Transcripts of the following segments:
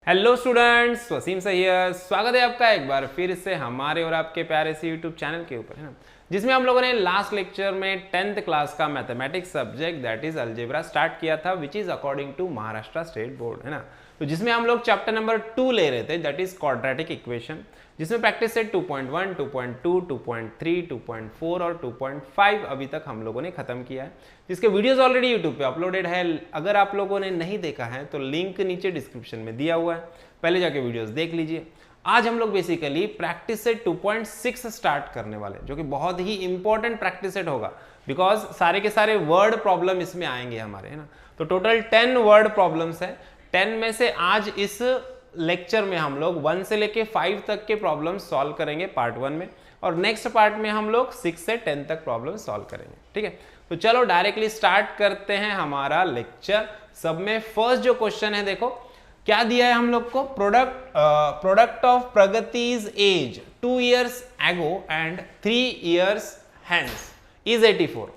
Hello students, Wasim Syed स्वागत है आपका एक बार फिर से हमारे और आपके प्यारे से यूट्यूब चैनल के ऊपर, है ना, जिसमें हम लोगों ने लास्ट लेक्चर में 10th क्लास का mathematics subject that is algebra start किया था, which is according to Maharashtra state board, है ना। तो जिसमें हम लोग चैप्टर नंबर 2 ले रहे थे दैट इज क्वाड्रेटिक इक्वेशन, जिसमें प्रैक्टिस सेट 2.1, 2.2, 2.3, 2.4 और 2.5 अभी तक हम लोगों ने खत्म किया है, जिसके वीडियोस ऑलरेडी यूट्यूब पे अपलोडेड है। अगर आप लोगों ने नहीं देखा है तो लिंक नीचे डिस्क्रिप्शन में दिया हुआ है, पहले जाके वीडियोस देख लीजिए। आज हम लोग बेसिकली प्रैक्टिस सेट 2.6 स्टार्ट करने वाले, जो कि बहुत ही इंपॉर्टेंट प्रैक्टिस सेट होगा, बिकॉज सारे के सारे वर्ड प्रॉब्लम इसमें आएंगे हमारे, है ना। तो टोटल 10 वर्ड प्रॉब्लम्स है। 10 में से आज इस लेक्चर में हम लोग 1 से लेके 5 तक के प्रॉब्लम सॉल्व करेंगे पार्ट 1 में, और नेक्स्ट पार्ट में हम लोग 6 से 10 तक प्रॉब्लम सॉल्व करेंगे। ठीक है, तो चलो डायरेक्टली स्टार्ट करते हैं हमारा लेक्चर। सब में फर्स्ट जो क्वेश्चन है, देखो क्या दिया है हम लोग को, product of Pragati's age 2 years ago and 3 years hence is 84।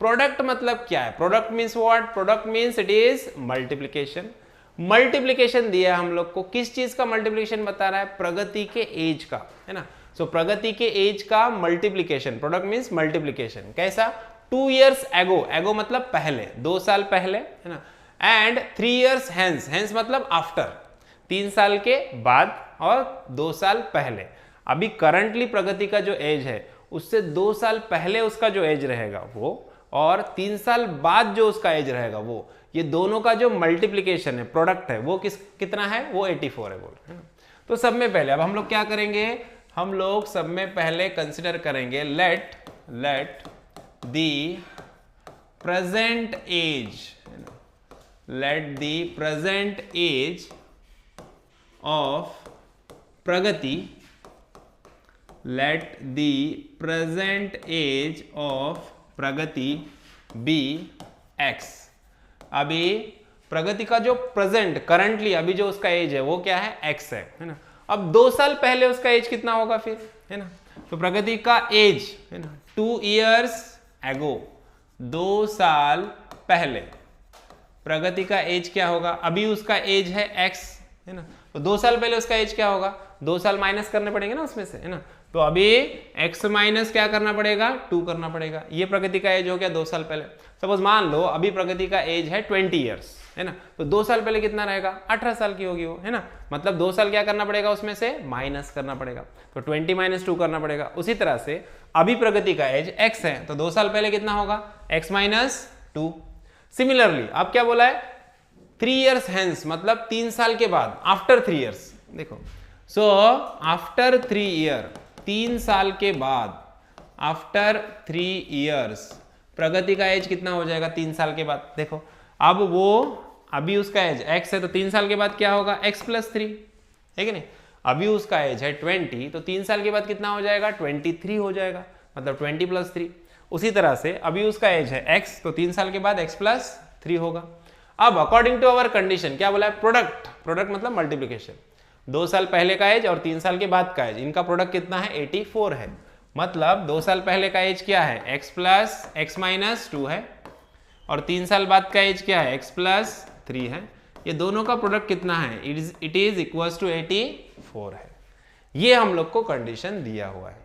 Product मतलब क्या है? Product means what? Product means it is multiplication. Multiplication दिया है हम लोग को, किस चीज का मल्टीप्लीकेशन बता रहा है? प्रगति के एज का, है ना। सो प्रगति के एज का मल्टीप्लीकेशन, प्रोडक्ट मीन्स मल्टीप्लीकेशन। कैसा? 2 years ago, एगो मतलब पहले, 2 साल पहले, है ना, एंड 3 years hence, hence मतलब आफ्टर, 3 साल के बाद और 2 साल पहले। अभी करंटली प्रगति का जो एज है उससे 2 साल पहले उसका जो एज रहेगा वो, और 3 साल बाद जो उसका एज रहेगा वो, ये दोनों का जो मल्टीप्लीकेशन है, प्रोडक्ट है, वो कितना है? वो 84 है, बोल, है ना। तो सब में पहले अब हम लोग क्या करेंगे? हम लोग सब में पहले कंसिडर करेंगे let the present age, let the present age of Pragati, let the present age of Pragati be x. अभी प्रगति का जो प्रेजेंट करंटली अभी जो उसका एज है वो क्या है? एक्स है ना। अब 2 साल पहले उसका एज कितना होगा फिर, है ना। तो प्रगति का एज, है ना, 2 years ago, 2 साल पहले प्रगति का एज क्या होगा? अभी उसका एज है एक्स, है ना। तो 2 साल पहले उसका एज क्या होगा? 2 साल माइनस करने पड़ेंगे ना उसमें से, है ना। तो अभी x माइनस क्या करना पड़ेगा? 2 करना पड़ेगा। ये प्रगति का एज हो गया 2 साल पहले। सपोज मान लो अभी प्रगति का एज है 20 years, है ना। तो 2 साल पहले कितना रहेगा? 18 साल की होगी वो, है ना। मतलब 2 साल क्या करना पड़ेगा? उसमें से माइनस करना पड़ेगा, तो 20 - 2 करना पड़ेगा। उसी तरह से अभी प्रगति का एज x है, तो 2 साल पहले कितना होगा? x - 2। सिमिलरली अब क्या बोला है? 3 years hence मतलब 3 साल के बाद, आफ्टर 3 years। देखो, सो आफ्टर 3 year, 3 साल के बाद, आफ्टर 3 years प्रगति का एज कितना हो जाएगा 3 साल के बाद? देखो अब वो अभी उसका एज x है, तो 3 साल के बाद क्या होगा? x + 3, है कि नहीं। अभी उसका एज है 20, तो 3 साल के बाद कितना हो जाएगा? 23 हो जाएगा, मतलब 20 + 3। उसी तरह से अभी उसका एज है x, तो 3 साल के बाद x + 3 होगा। अब अकॉर्डिंग टू अवर कंडीशन क्या बोला है? प्रोडक्ट मतलब मल्टीप्लीकेशन। 2 साल पहले का एज और 3 साल के बाद का एज, इनका प्रोडक्ट कितना है? 84 है। मतलब 2 साल पहले का एज क्या है? x + x - 2 है, और 3 साल बाद का एज क्या है? x + 3 है। ये दोनों का प्रोडक्ट कितना है? इट इज इक्वल्स टू 84 है। ये हम लोग को कंडीशन दिया हुआ है।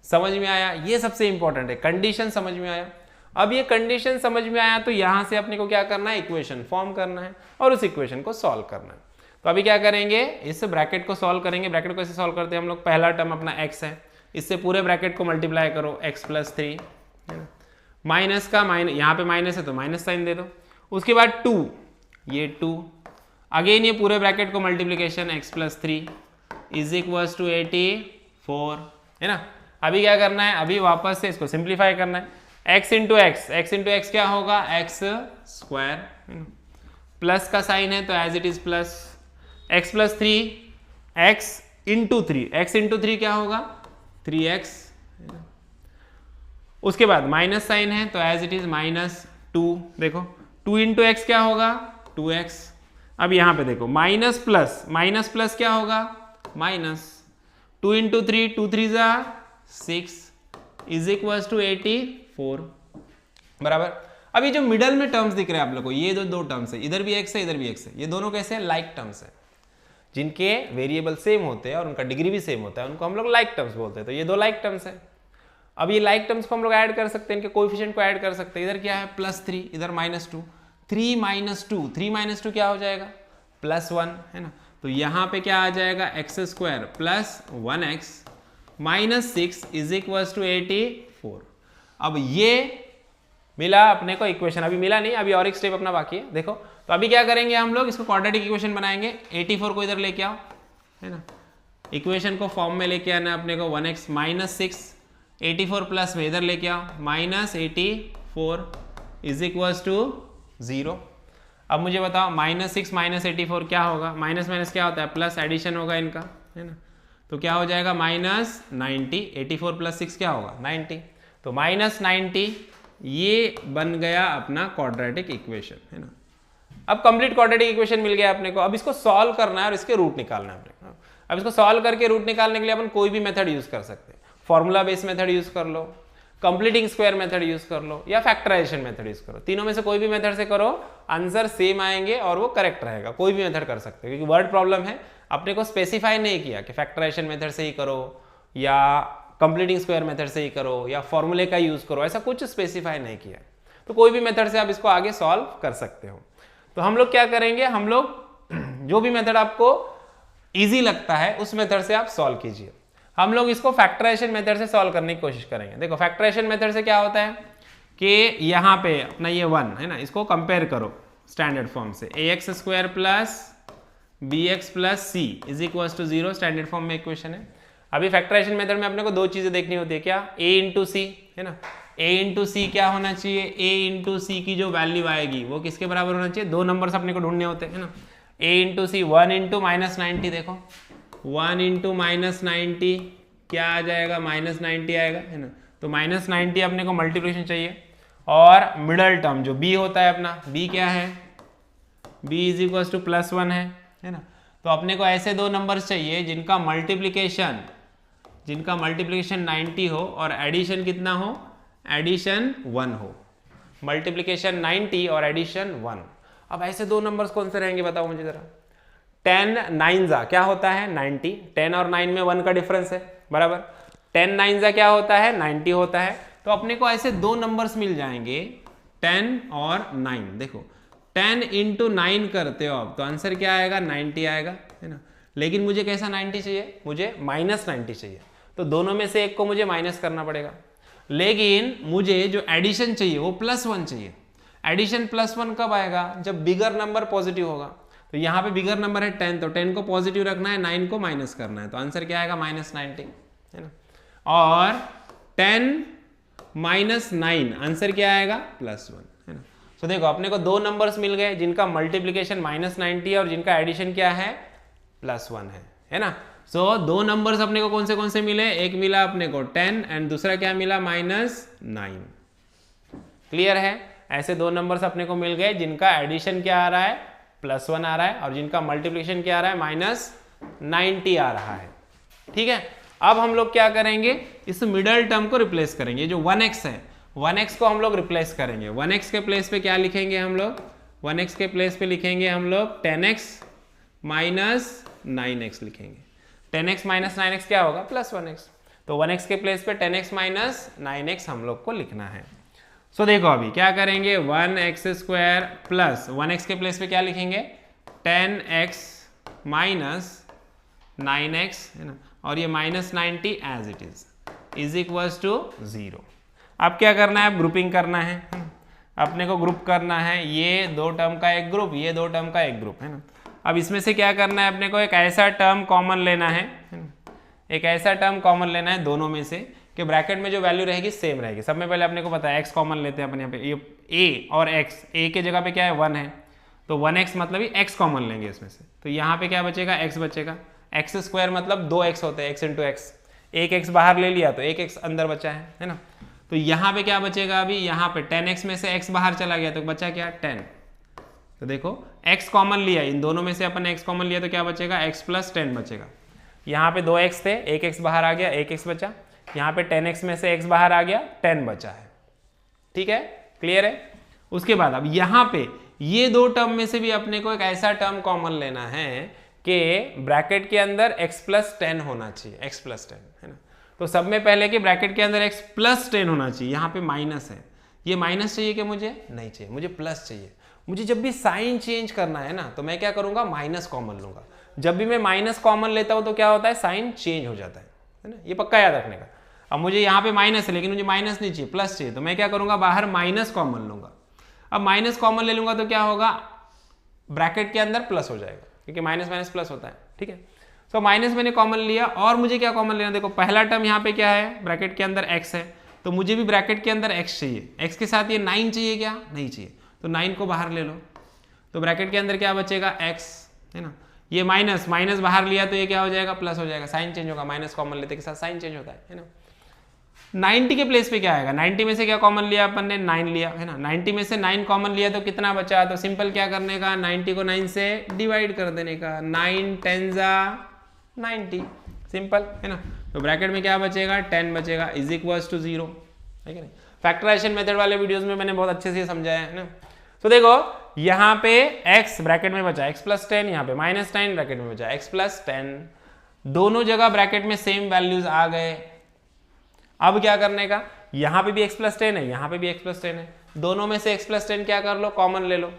समझ में आया? ये सबसे इंपॉर्टेंट है, कंडीशन समझ में आया। अब ये कंडीशन समझ में आया तो यहां से अपने को क्या करना है? इक्वेशन फॉर्म करना है और उस इक्वेशन को सॉल्व करना है। तो अभी क्या करेंगे? इस ब्रैकेट को सॉल्व करेंगे। ब्रैकेट को कैसे सॉल्व करते हैं हम लोग? पहला टर्म अपना x है, इससे पूरे ब्रैकेट को मल्टीप्लाई करो, x + 3, है ना। माइनस का माइनस, यहाँ पे माइनस है तो माइनस साइन दे दो। उसके बाद 2, ये 2 अगेन, ये पूरे ब्रैकेट को multiplication, x + 3 is equals to 84, है ना। अभी क्या करना है? अभी वापस से इसको सिंप्लीफाई करना है। x × x क्या होगा? x², है ना। प्लस का साइन है तो as it is plus, x + 3, x × 3, x × 3 क्या होगा? 3x। उसके बाद माइनस साइन है तो एज इट इज -2। देखो 2 × x क्या होगा? 2x। अब यहाँ पे देखो माइनस प्लस क्या होगा? माइनस। 2 × 3, 2 3 = 6 इज इक्वल्स टू 84, बराबर। अभी जो मिडल में टर्म्स दिख रहे हैं आप लोग को, ये दो टर्म्स है, इधर भी x है इधर भी x है, ये दोनों कैसे? लाइक टर्म्स है। जिनके वेरिएबल सेम होते हैं और उनका डिग्री भी सेम होता है उनको हम लोग लाइक टर्म्स बोलते हैं। तो ये दो लाइक टर्म्स है। अब ये लाइक टर्म्स को हम लोग ऐड कर सकते हैं, इनके कोएफिशिएंट को ऐड कर सकते हैं। इधर क्या है +3, इधर -2, 3 - 2, 3 - 2 क्या हो जाएगा +1 है ना। तो यहाँ पे क्या आ जाएगा x² + 1x - 6 = 84। अब ये मिला अपने को इक्वेशन, अभी मिला नहीं, अभी और एक स्टेप अपना बाकी है। देखो तो अभी क्या करेंगे हम लोग, इसको क्वाड्रेटिक इक्वेशन बनाएंगे। 84 को इधर लेके आओ है ना, इक्वेशन को फॉर्म में लेके आना अपने को 1x - 6, 84 प्लस में इधर लेके आओ -84 = 0। अब मुझे बताओ -6 - 84 क्या होगा, माइनस माइनस क्या होता है प्लस, एडिशन होगा इनका है ना। तो क्या हो जाएगा -90, 84 + 6 क्या होगा 90, तो -90 ये बन गया अपना क्वाड्रेटिक इक्वेशन है ना। अब कंप्लीट क्वाड्रेटिक इक्वेशन मिल गया अपने को। अब इसको सॉल्व करना है और इसके रूट निकालना है अपने को। अब इसको सॉल्व करके रूट निकालने के लिए अपन कोई भी मेथड यूज कर सकते हैं। फॉर्मूला बेस मेथड यूज कर लो, कंप्लीटिंग स्क्वायर मेथड यूज कर लो, या फैक्टराइजेशन मेथड यूज करो। तीनों में से कोई भी मेथड से करो, आंसर सेम आएंगे और वो करेक्ट रहेगा। कोई भी मेथड कर सकते हो क्योंकि वर्ड प्रॉब्लम है, अपने को स्पेसिफाई नहीं किया कि फैक्टराइजेशन मेथड से ही करो या कंप्लीटिंग स्क्वायर मेथड से ही करो या फॉर्मूले का यूज करो, ऐसा कुछ स्पेसिफाई नहीं किया। तो कोई भी मेथड से आप इसको आगे सॉल्व कर सकते हो। तो हम लोग क्या करेंगे, हम लोग जो भी मेथड आपको इजी लगता है उस मेथड से आप सॉल्व कीजिए। हम लोग इसको फैक्टराइजेशन मेथड से सॉल्व करने की कोशिश करेंगे। देखो फैक्टराइजेशन मेथड से क्या होता है कि यहाँ पे अपना ये 1 है ना, इसको कंपेयर करो स्टैंडर्ड फॉर्म से, ax² + bx + c = 0 standard form में इक्वेशन है। अभी फैक्टराइजेशन मेथड में अपने को दो चीजें देखनी होती है, क्या a × c है ना, a × c क्या होना चाहिए, a × c की जो वैल्यू आएगी वो किसके बराबर होना चाहिए, दो नंबर्स अपने को ढूंढने होते हैं ना। a × c 1 × -90, देखो 1 × -90 क्या आ जाएगा -90 आएगा है ना। तो -90 अपने को मल्टीप्लिकेशन चाहिए और मिडल टर्म जो b होता है अपना, b क्या है, b = +1 है ना। तो अपने को ऐसे दो नंबर्स चाहिए जिनका मल्टीप्लिकेशन 90 हो और एडिशन कितना हो, एडिशन 1 हो। मल्टीप्लिकेशन 90 और एडिशन 1। अब ऐसे दो नंबर्स कौन से रहेंगे बताओ मुझे जरा। 10 9 क्या होता है 90, 10 और 9 में 1 का डिफरेंस है बराबर। 10 9 क्या होता है 90 होता है। तो अपने को ऐसे दो नंबर्स मिल जाएंगे 10 और 9। देखो 10 × 9 करते हो आप तो आंसर क्या आएगा 90 आएगा है ना। लेकिन मुझे कैसा 90 चाहिए, मुझे -90 चाहिए। तो दोनों में से एक को मुझे माइनस करना पड़ेगा। लेकिन मुझे जो एडिशन चाहिए वो +1 चाहिए। एडिशन +1 कब आएगा, जब बिगर नंबर पॉजिटिव होगा। तो यहाँ पे बिगर नंबर है 10, तो 10 को पॉजिटिव रखना है, 9 को माइनस करना है। तो आंसर क्या आएगा -90 है ना। और 10 - 9 आंसर क्या आएगा +1 है ना। तो देखो अपने को दो नंबर्स मिल गए जिनका मल्टीप्लिकेशन -90 है और जिनका एडिशन क्या है +1 है ना। सो दो नंबर्स अपने को कौन से मिले, एक मिला अपने को 10 एंड दूसरा क्या मिला -9। क्लियर है, ऐसे दो नंबर्स अपने को मिल गए जिनका एडिशन क्या आ रहा है +1 आ रहा है और जिनका मल्टीप्लिकेशन क्या आ रहा है -90 आ रहा है। ठीक है, अब हम लोग क्या करेंगे, इस मिडल टर्म को रिप्लेस करेंगे। जो 1x है 1x को हम लोग रिप्लेस करेंगे। 1x के प्लेस पे क्या लिखेंगे हम लोग, 1x के प्लेस पे लिखेंगे हम लोग 10x - 9x लिखेंगे। 10x - 9x क्या होगा +1x। तो 1x के प्लेस पे 10x - 9x हम लोग को लिखना है। सो देखो अभी क्या करेंगे, 1x² + 1x के प्लेस पे क्या लिखेंगे 10x - 9x है ना, और ये -90 एज इट इज = 0। अब क्या करना है, अब ग्रुपिंग करना है अपने को, ग्रुप करना है ये दो टर्म का एक ग्रुप, ये दो टर्म का एक ग्रुप है ना। अब इसमें से क्या करना है अपने को, एक ऐसा टर्म कॉमन लेना है ना, एक ऐसा टर्म कॉमन लेना है दोनों में से कि ब्रैकेट में जो वैल्यू रहेगी सेम रहेगी। सब में पहले अपने को पता है x कॉमन लेते हैं अपन यहाँ पे, ये a और x, a के जगह पे क्या है 1 है तो 1x मतलब ही x कॉमन लेंगे इसमें से। तो यहाँ पे क्या बचेगा x बचेगा, x² मतलब 2x होते हैं, x × x, एक x बाहर ले लिया तो एक x अंदर बचा है ना। तो यहाँ पे क्या बचेगा, अभी यहाँ पे 10x में से x बाहर चला गया तो बचा क्या 10। तो देखो x कॉमन लिया, इन दोनों में से अपन x कॉमन लिया तो क्या बचेगा x + 10 बचेगा। यहाँ पे 2x थे, एक x बाहर आ गया, एक x बचा। यहाँ पे 10x में से x बाहर आ गया, 10 बचा है। ठीक है, क्लियर है। उसके बाद अब यहाँ पे ये दो टर्म में से भी अपने को एक ऐसा टर्म कॉमन लेना है कि ब्रैकेट के अंदर x प्लस 10 होना चाहिए, x प्लस 10, है ना। तो सब में पहले कि ब्रैकेट के अंदर x प्लस 10 होना चाहिए। यहाँ पे माइनस है, ये माइनस चाहिए कि मुझे नहीं चाहिए, मुझे प्लस चाहिए। मुझे जब भी साइन चेंज करना है ना, तो मैं क्या करूंगा, माइनस कॉमन लूंगा। जब भी मैं माइनस कॉमन लेता हूं तो क्या होता है, साइन चेंज हो जाता है ना। ये पक्का याद रखने का। अब मुझे यहाँ पे माइनस है, लेकिन मुझे माइनस नहीं चाहिए, प्लस चाहिए, तो मैं क्या करूंगा, बाहर माइनस कॉमन लूंगा। अब माइनस कॉमन ले लूंगा तो क्या होगा, ब्रैकेट के अंदर प्लस हो जाएगा, क्योंकि माइनस माइनस प्लस होता है, ठीक है। तो माइनस मैंने कॉमन लिया, और मुझे क्या कॉमन लेना, देखो पहला टर्म यहाँ पे क्या है, ब्रैकेट के अंदर x है, तो मुझे भी ब्रैकेट के अंदर x चाहिए। x के साथ ये 9 चाहिए क्या, नहीं चाहिए, तो 9 को बाहर ले लो, तो ब्रैकेट के अंदर क्या बचेगा, x, है ना। ये माइनस माइनस बाहर लिया तो ये क्या हो जाएगा, प्लस हो जाएगा, साइन चेंज होगा, माइनस कॉमन लेते के साथ साइन चेंज होता है ना। 90 के प्लेस पे क्या आएगा, 90 में से क्या कॉमन लिया अपन ने, 9 लिया, है ना। 90 में से 9 कॉमन लिया तो कितना बचा, तो सिंपल क्या करने का, 90 को 9 से डिवाइड कर देने का, 9 10 90, सिंपल, है ना। तो ब्रैकेट में क्या बचेगा, 10 बचेगा, इज इक्वल्स टू 0, है कि नहीं। फैक्टराइजेशन मेथड वाले वीडियोस में मैंने बहुत अच्छे से समझाया है ना। तो देखो यहाँ पे x ब्रैकेट में बचा x प्लस 10, यहाँ पे माइनस 9 ब्रैकेट में बचा x प्लस 10, दोनों जगह ब्रैकेट में सेम वैल्यूज आ गए। अब क्या करने का, यहाँ पे भी x प्लस 10 है, यहाँ पे भी x प्लस 10 है, दोनों में से x प्लस 10 क्या कर लो, कॉमन ले लो।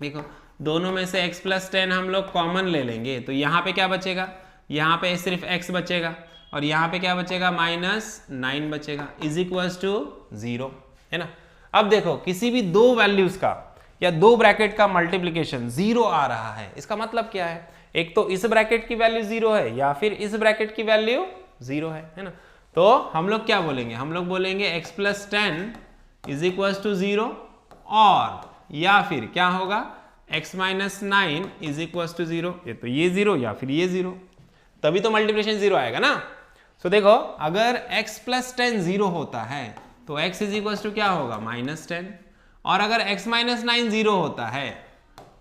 देखो दोनों में से x प्लस 10 हम लोग कॉमन ले लेंगे, तो यहाँ पे क्या बचेगा, यहाँ पे सिर्फ x बचेगा, और यहाँ पे क्या बचेगा, माइनस 9 बचेगा, इज इक्वल्स टू 0, है ना। अब देखो किसी भी दो वैल्यूज का या दो ब्रैकेट का मल्टीप्लिकेशन 0 आ रहा है, इसका मतलब क्या है, एक तो इस ब्रैकेट की वैल्यू 0 है या फिर इस ब्रैकेट की वैल्यू 0 है ना। तो हम लोग क्या बोलेंगे, हम लोग बोलेंगे x plus 10 is equals to 0, और या फिर क्या होगा, x minus 9 is equals to 0, ये तो ये 0 या फिर ये 0, तभी तो मल्टीप्लिकेशन 0 आएगा ना। तो देखो अगर x प्लस 10 0 होता है तो x इज इक्वल्स टू क्या होगा, माइनस 10, और अगर x माइनस 9 0 होता है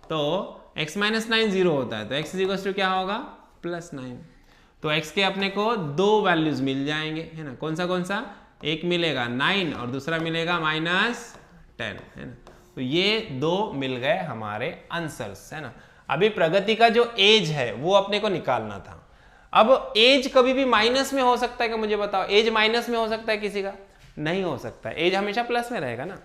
तो x माइनस 9 0 होता है तो x इज इक्वल्स टू क्या होगा, प्लस 9। तो x के अपने को दो वैल्यूज मिल जाएंगे, है ना। कौन सा, एक मिलेगा 9 और दूसरा मिलेगा माइनस 10, है ना। तो ये दो मिल गए हमारे आंसर्स, है ना। अभी प्रगति का जो एज है वो अपने को निकालना था। अब एज कभी भी माइनस में हो सकता है क्या, मुझे बताओ, एज माइनस में हो सकता है किसी का, नहीं हो सकता, एज हमेशा प्लस में रहेगा ना।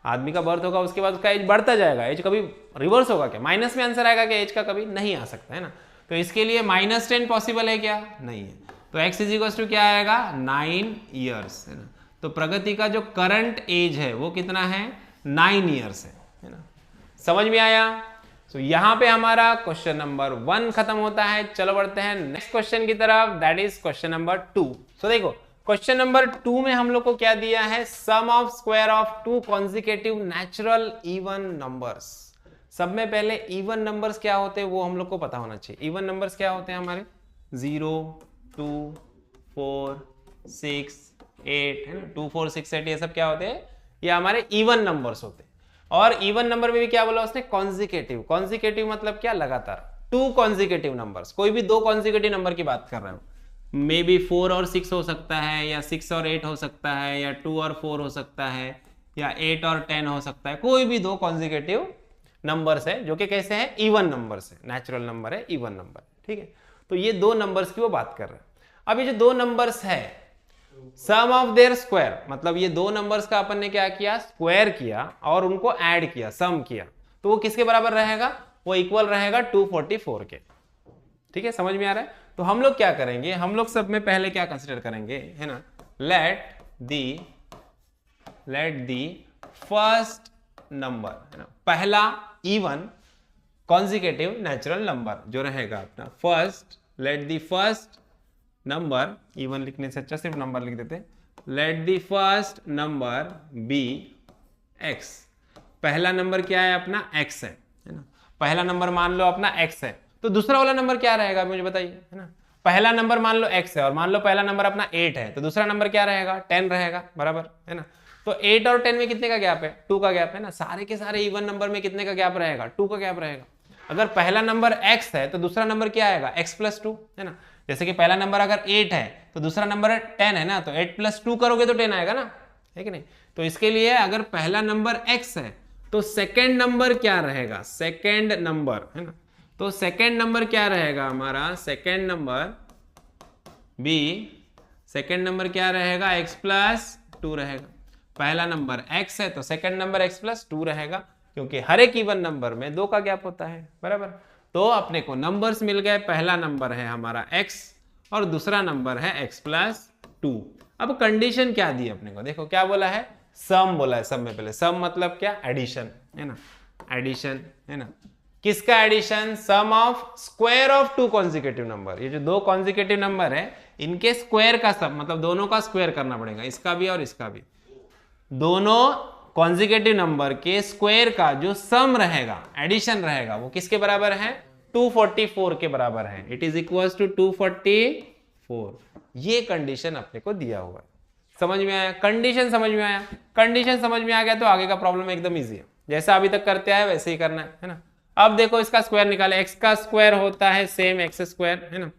आदमी का बर्थ होगा उसके बाद उसका एज बढ़ता जाएगा, एज कभी रिवर्स होगा क्या, माइनस में आंसर आएगा क्या, एज का कभी नहीं आ सकता, है ना। तो इसके लिए माइनस 10 पॉसिबल है क्या, नहीं है। तो x इज इक्वल टू क्या आएगा, 9 ईयर्स, है ना। तो प्रगति का जो करंट एज है वो कितना है, 9 ईयर्स है ना। समझ में आया। तो यहाँ पे हमारा क्वेश्चन नंबर 1 खत्म होता है। चलो बढ़ते हैं नेक्स्ट क्वेश्चन की तरफ, दैट इज क्वेश्चन नंबर 2। सो देखो क्वेश्चन नंबर 2 में हम लोग को क्या दिया है, sum of square of 2 consecutive natural even numbers. सब में पहले इवन नंबर्स क्या होते हैं वो हम लोग को पता होना चाहिए। इवन नंबर्स क्या होते हैं हमारे, 0 2 4 6 8, है ना, 2 4 6 8, ये सब क्या होते हैं, ये हमारे इवन नंबर्स होते हैं। और इवन नंबर में भी क्या बोला उसने, कॉन्जिक्यूटिव। कॉन्जिक्यूटिव मतलब क्या, लगातार, 2 कॉन्जिक्यूटिव नंबर्स, कोई भी 2 कॉन्जिक्यूटिव नंबर की बात कर रहे हो, मे बी 4 और 6 हो सकता है, या 6 और 8 हो सकता है, या 2 और 4 हो सकता है, या 8 और 10 हो सकता है। कोई भी 2 कॉन्जिक्यूटिव नंबर्स है जो कि कैसे है, इवन नंबर्स है, नेचुरल नंबर है, इवन नंबर, ठीक है। तो ये 2 नंबर्स की वो बात कर रहे हैं। अब ये जो 2 नंबर्स है, सम ऑफ देयर स्क्वायर, मतलब ये 2 नंबर्स का अपन ने क्या किया, स्क्वायर किया और उनको ऐड किया, सम किया, तो वो किसके बराबर रहेगा, वो इक्वल रहेगा 244 के, ठीक है। समझ में आ रहा है। तो हम लोग क्या करेंगे, हम लोग सब में पहले क्या कंसीडर करेंगे, है ना, लेट दी फर्स्ट नंबर, है ना, पहला इवन कॉन्जिक्यूटिव नेचुरल नंबर जो रहेगा अपना first, let the first number, even लिखने से अच्छा सिर्फ नंबर लिख देते, let the first number be x. पहला नंबर क्या है अपना, एक्स है ना। पहला नंबर मान लो अपना एक्स है, तो दूसरा वाला नंबर क्या रहेगा मुझे बताइए, है ना। पहला नंबर मान लो x है और मान लो पहला नंबर अपना 8 है, तो दूसरा नंबर क्या रहेगा, 10 रहेगा, बराबर, है ना। तो 8 और 10 में कितने का गैप है, 2 का गैप है ना। सारे के सारे इवन नंबर में कितने का गैप रहेगा, 2 का गैप रहेगा। अगर पहला नंबर x है तो दूसरा नंबर क्या आएगा, x प्लस 2, है ना। जैसे कि पहला नंबर अगर 8 है तो दूसरा नंबर 10 है ना, तो 8 प्लस 2 करोगे तो 10 आएगा ना, है कि नहीं। तो इसके लिए अगर पहला नंबर x है तो सेकेंड नंबर क्या रहेगा, सेकेंड नंबर, है ना, तो सेकेंड नंबर क्या रहेगा हमारा, second number be, second number क्या रहेगा, x प्लस 2 रहेगा। पहला नंबर x है तो सेकेंड नंबर x प्लस 2 रहेगा, क्योंकि हर एक इवन नंबर में 2 का गैप होता है, बराबर। तो अपने को नंबर्स मिल गए, पहला नंबर है हमारा x और दूसरा नंबर है x प्लस 2। अब कंडीशन क्या दी अपने को, देखो क्या बोला है, सम बोला है। सम में पहले सम मतलब क्या, एडिशन है ना, एडिशन है ना। किसका addition, sum of square of two consecutive number. ये जो दो कॉन्जिक्यूटिव नंबर है इनके स्क्वायर का सम, मतलब दोनों का स्क्वायर करना पड़ेगा, इसका भी और इसका भी। दोनों कॉन्जिक्यूटिव नंबर के स्क्वायर का जो सम रहेगा, एडिशन रहेगा, वो किसके बराबर है, 244 के बराबर है। It is equal to 244। ये कंडीशन अपने को दिया हुआ है। समझ में आया, कंडीशन समझ में आया, कंडीशन समझ में आ गया तो आगे का प्रॉब्लम एकदम इजी है, जैसा अभी तक करते आए वैसे ही करना है ना। अब देखो इसका स्क्वायर निकाले, x का स्क्वायर होता है सेम x स्क्वायर है ना।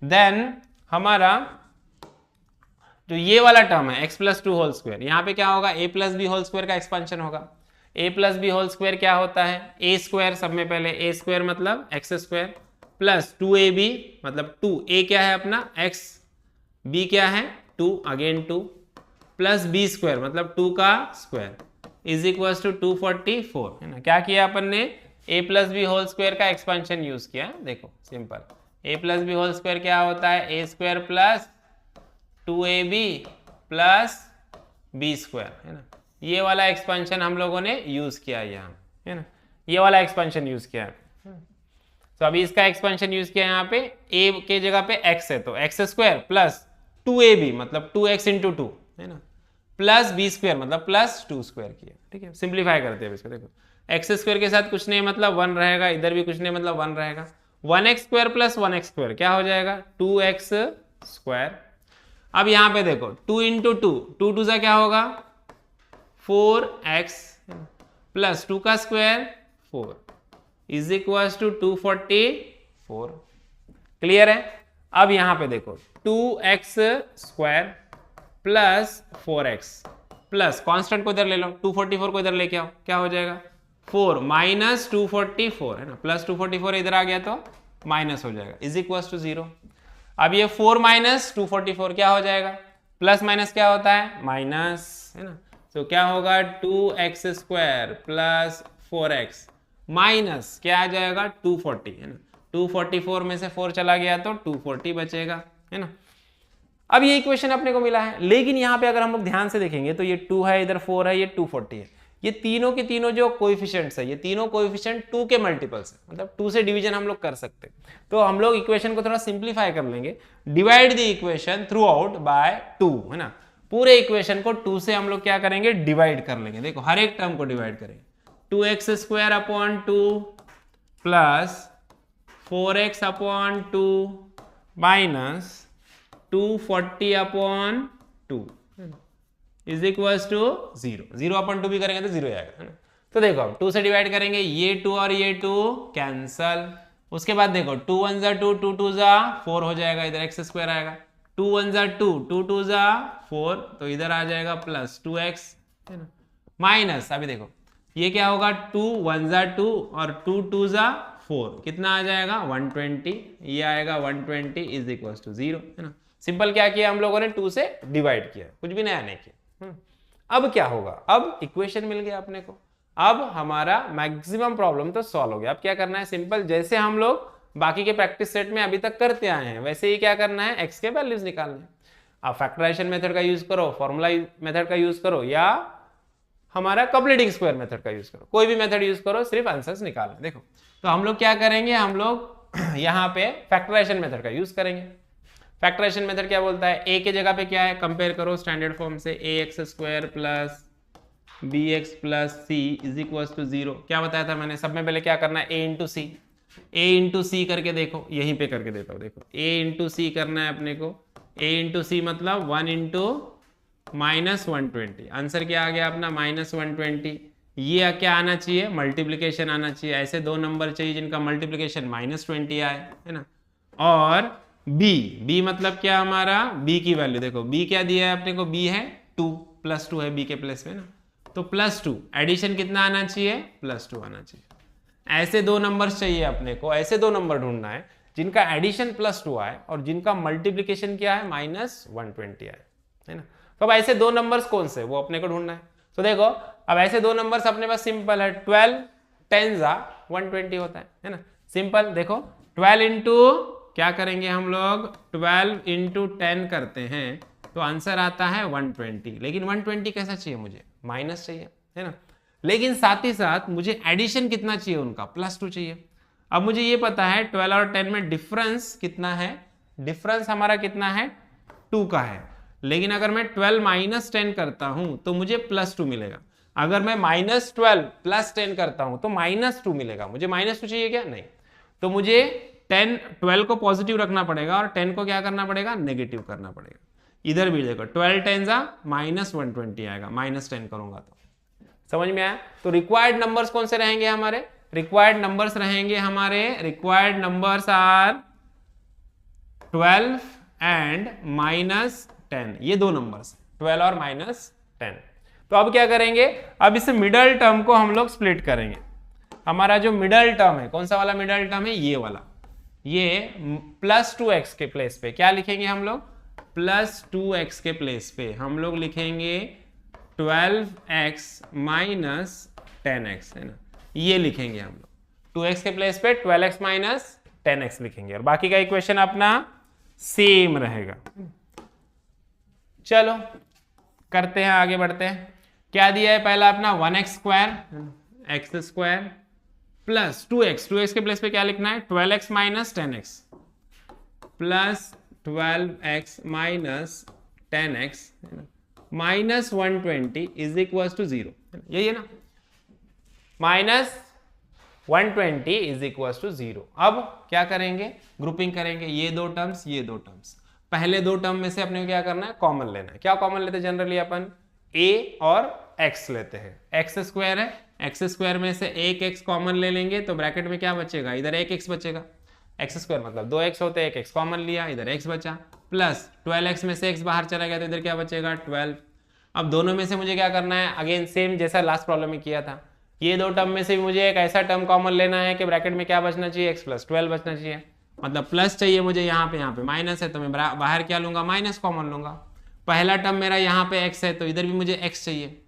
देन हमारा जो ये वाला टर्म है x प्लस 2 होल स्क्वायर, यहाँ पे क्या होगा, a plus b whole square का एक्सपेंशन होगा। a plus b whole square क्या होता है, a स्क्वायर, सब में पहले a स्क्वायर मतलब x स्क्वायर प्लस 2ab मतलब 2, a क्या है अपना x, b क्या है 2 अगेन 2 प्लस b स्क्वायर मतलब 2 का स्क्वायर इज इक्वल टू 244 है ना। क्या किया अपन ने, a plus b whole square का एक्सपेंशन यूज किया। देखो simple, a plus b whole square क्या होता है, a square plus 2ab plus b square है ना। ये वाला एक्सपेंशन हम लोगों ने यूज किया यहाँ है ना, ये वाला एक्सपेंशन यूज किया है। तो अभी इसका एक्सपेंशन यूज किया यहाँ पे, a के जगह पे x है तो x स्क्वायर प्लस 2ab मतलब 2x इंटू 2 है ना, प्लस बी स्क्वायर मतलब प्लस 2 स्क्वायर किया। ठीक है, सिंप्लीफाई करते हैं इसको। देखो एक्स स्क्वायर के साथ कुछ नहीं मतलब 1 रहेगा, इधर भी कुछ नहीं मतलब 1 रहेगा। 1x square plus 1x square क्या हो जाएगा, 2x स्क्वायर। अब यहाँ पे देखो 2 इंटू 2, 2 2 सा क्या होगा 4x प्लस 2 का square 4 is equal to 244। Clear है। अब यहाँ पे देखो 2x square plus 4x plus constant को इधर ले लो, 244 को इधर लेके आओ, क्या हो जाएगा 4 माइनस 244 है ना, प्लस 244 इधर आ गया तो माइनस हो जाएगा इज इक्वल टू 0। अब ये 4 माइनस 244 क्या हो जाएगा, प्लस माइनस क्या होता है माइनस है ना, तो क्या होगा 2x square plus 4x minus क्या आ जाएगा 240 है ना। 244 में से 4 चला गया तो 240 बचेगा है ना। अब ये इक्वेशन अपने को मिला है, लेकिन यहाँ पे अगर हम लोग ध्यान से देखेंगे तो ये 2 है, इधर 4 है, ये 240 है। ये तीनों के तीनों जो कोएफिशिएंट्स है, ये तीनों कोएफिशिएंट 2 के मल्टीपल्स है, मतलब 2 से डिवीजन हम लोग कर सकते हैं। तो हम लोग इक्वेशन को थोड़ा सिंप्लीफाई कर लेंगे, divide the equation through out by 2 है ना। पूरे इक्वेशन को 2 से हम लोग क्या करेंगे, डिवाइड कर लेंगे। देखो हर एक टर्म को डिवाइड करेंगे, 2x square upon 2 plus 4x upon 2 minus 240 upon 2 is equal to 0। 0 upon 2 भी करेंगे तो 0 आएगा है ना। तो देखो अब 2 से डिवाइड करेंगे, ये 2 और ये 2 कैंसल। उसके बाद देखो 2 1 जा 2, 2 2 जा 4 हो जाएगा, इधर x स्क्वायर आएगा। 2 1 जा 2, 2 2 जा 4 तो इधर आ जाएगा प्लस 2x है ना, माइनस अभी देखो ये क्या होगा 2 1 जा 2 और 2 2 जा 4 कितना आ जाएगा 120, ये आएगा 120 इज इक्वल टू 0 है ना। सिंपल क्या किया हम लोगों ने 2 से डिवाइड किया, कुछ भी नया नहीं किया। अब क्या होगा, अब इक्वेशन मिल गया अपने को, अब हमारा मैक्सिमम प्रॉब्लम तो सॉल्व हो गया। अब क्या करना है, सिंपल जैसे हम लोग बाकी के प्रैक्टिस सेट में अभी तक करते आए हैं वैसे ही क्या करना है, x के वैल्यूज निकालने हैं। आप फैक्टराइजेशन मेथड का यूज करो, फॉर्मूला मेथड का यूज करो या हमारा कपलेटिंग स्क्वायर मेथड का यूज करो, कोई भी मेथड यूज करो, सिर्फ आंसर्स निकालना। देखो तो हम लोग क्या करेंगे, हम लोग यहाँ पे फैक्टराइजेशन मेथड का यूज करेंगे। फैक्टराइजेशन मेथड क्या बोलता है, a के जगह पे क्या है, कंपेयर करो स्टैंडर्ड फॉर्म से, ax square plus bx plus c is equal to 0। क्या बताया था मैंने, सब में पहले क्या करना है a इंटू सी करके देखो, यहीं पे करके देता हूँ। देखो a इंटू सी करना है अपने को, a इंटू सी मतलब 1 इंटू माइनस 120। आंसर क्या आ गया अपना माइनस 120। ये क्या आना चाहिए, मल्टीप्लीकेशन आना चाहिए। ऐसे दो नंबर चाहिए जिनका मल्टीप्लीकेशन माइनस 20 आए है ना। और b मतलब क्या हमारा, b की वैल्यू देखो, b क्या दिया है अपने को, b है 2 +2 है b के प्लेस में ना, तो +2 एडिशन कितना आना चाहिए, +2 आना चाहिए। ऐसे दो नंबर्स चाहिए अपने को, ऐसे दो नंबर ढूंढना है जिनका एडिशन +2 आए और जिनका मल्टीप्लीकेशन क्या है -120 आए, है ना। तो अब ऐसे दो नंबर्स कौन से वो अपने को ढूंढना है। तो देखो अब ऐसे दो नंबर्स अपने पास सिंपल है, 12 10 120 होता है ना। सिंपल देखो 12 इंटू क्या करेंगे हम लोग, 12 इंटू 10 करते हैं तो आंसर आता है 120। लेकिन 120 कैसा चाहिए मुझे, माइनस चाहिए, है ना। लेकिन साथ ही साथ मुझे एडिशन कितना चाहिए उनका, +2 चाहिए। अब मुझे ये पता है 12 और 10 में डिफरेंस कितना है, डिफरेंस हमारा कितना है 2 का है। लेकिन अगर मैं 12 माइनस 10 करता हूं तो मुझे +2 मिलेगा। अगर मैं -12 + 10 करता हूं तो -2 मिलेगा। मुझे -2 चाहिए क्या, नहीं। तो मुझे 12 को पॉजिटिव रखना पड़ेगा और 10 को क्या करना पड़ेगा, नेगेटिव करना पड़ेगा। इधर भी देखो 12 10 -120 आएगा, -10 करूंगा तो। समझ में आया। तो रिक्वायर्ड नंबर्स कौन से रहेंगे हमारे, रिक्वायर्ड नंबर्स रहेंगे हमारे, रिक्वायर्ड नंबर्स आर 12 एंड -10, ये दो नंबर्स 12 और -10। तो अब क्या करेंगे, अब इस मिडल टर्म को हम लोग स्प्लिट करेंगे। हमारा जो मिडल टर्म है, कौन सा वाला मिडल टर्म है, ये वाला, ये +2x के प्लेस पे क्या लिखेंगे हम लोग, +2x के प्लेस पे हम लोग लिखेंगे 12x - 10x, है ना। ये लिखेंगे हम लोग 2x के प्लेस पे 12x - 10x लिखेंगे और बाकी का इक्वेशन अपना सेम रहेगा। चलो करते हैं, आगे बढ़ते हैं। क्या दिया है पहला अपना 1x² x² प्लस 2x के प्लेस पे क्या लिखना है 12x - 10x plus 12x - 10x -120 is equal to 0, यही है ना। -120 इज इक्वल टू 0। अब क्या करेंगे, ग्रुपिंग करेंगे, ये दो टर्म्स, ये दो टर्म्स। पहले दो टर्म में से अपने को क्या करना है, कॉमन लेना है। क्या कॉमन लेते हैं जनरली अपन, a और x लेते हैं। x² है, x² में से एक x कॉमन ले लेंगे तो ब्रैकेट में क्या बचेगा, इधर एक x बचेगा। x² मतलब 2x होते हैं, एक x कॉमन लिया, इधर x बचा, प्लस 12x में से x बाहर चला गया तो इधर क्या बचेगा 12। अब दोनों में से मुझे क्या करना है, अगेन सेम जैसा लास्ट प्रॉब्लम में किया था, ये दो टर्म में से भी मुझे एक ऐसा टर्म कॉमन लेना है कि ब्रैकेट में क्या बचना चाहिए, x + 12 बचना चाहिए। मतलब प्लस चाहिए मुझे, यहाँ पे माइनस है तो मैं बाहर क्या लूंगा, माइनस कॉमन लूंगा। पहला टर्म मेरा यहाँ पे x है तो इधर भी मुझे x चाहिए।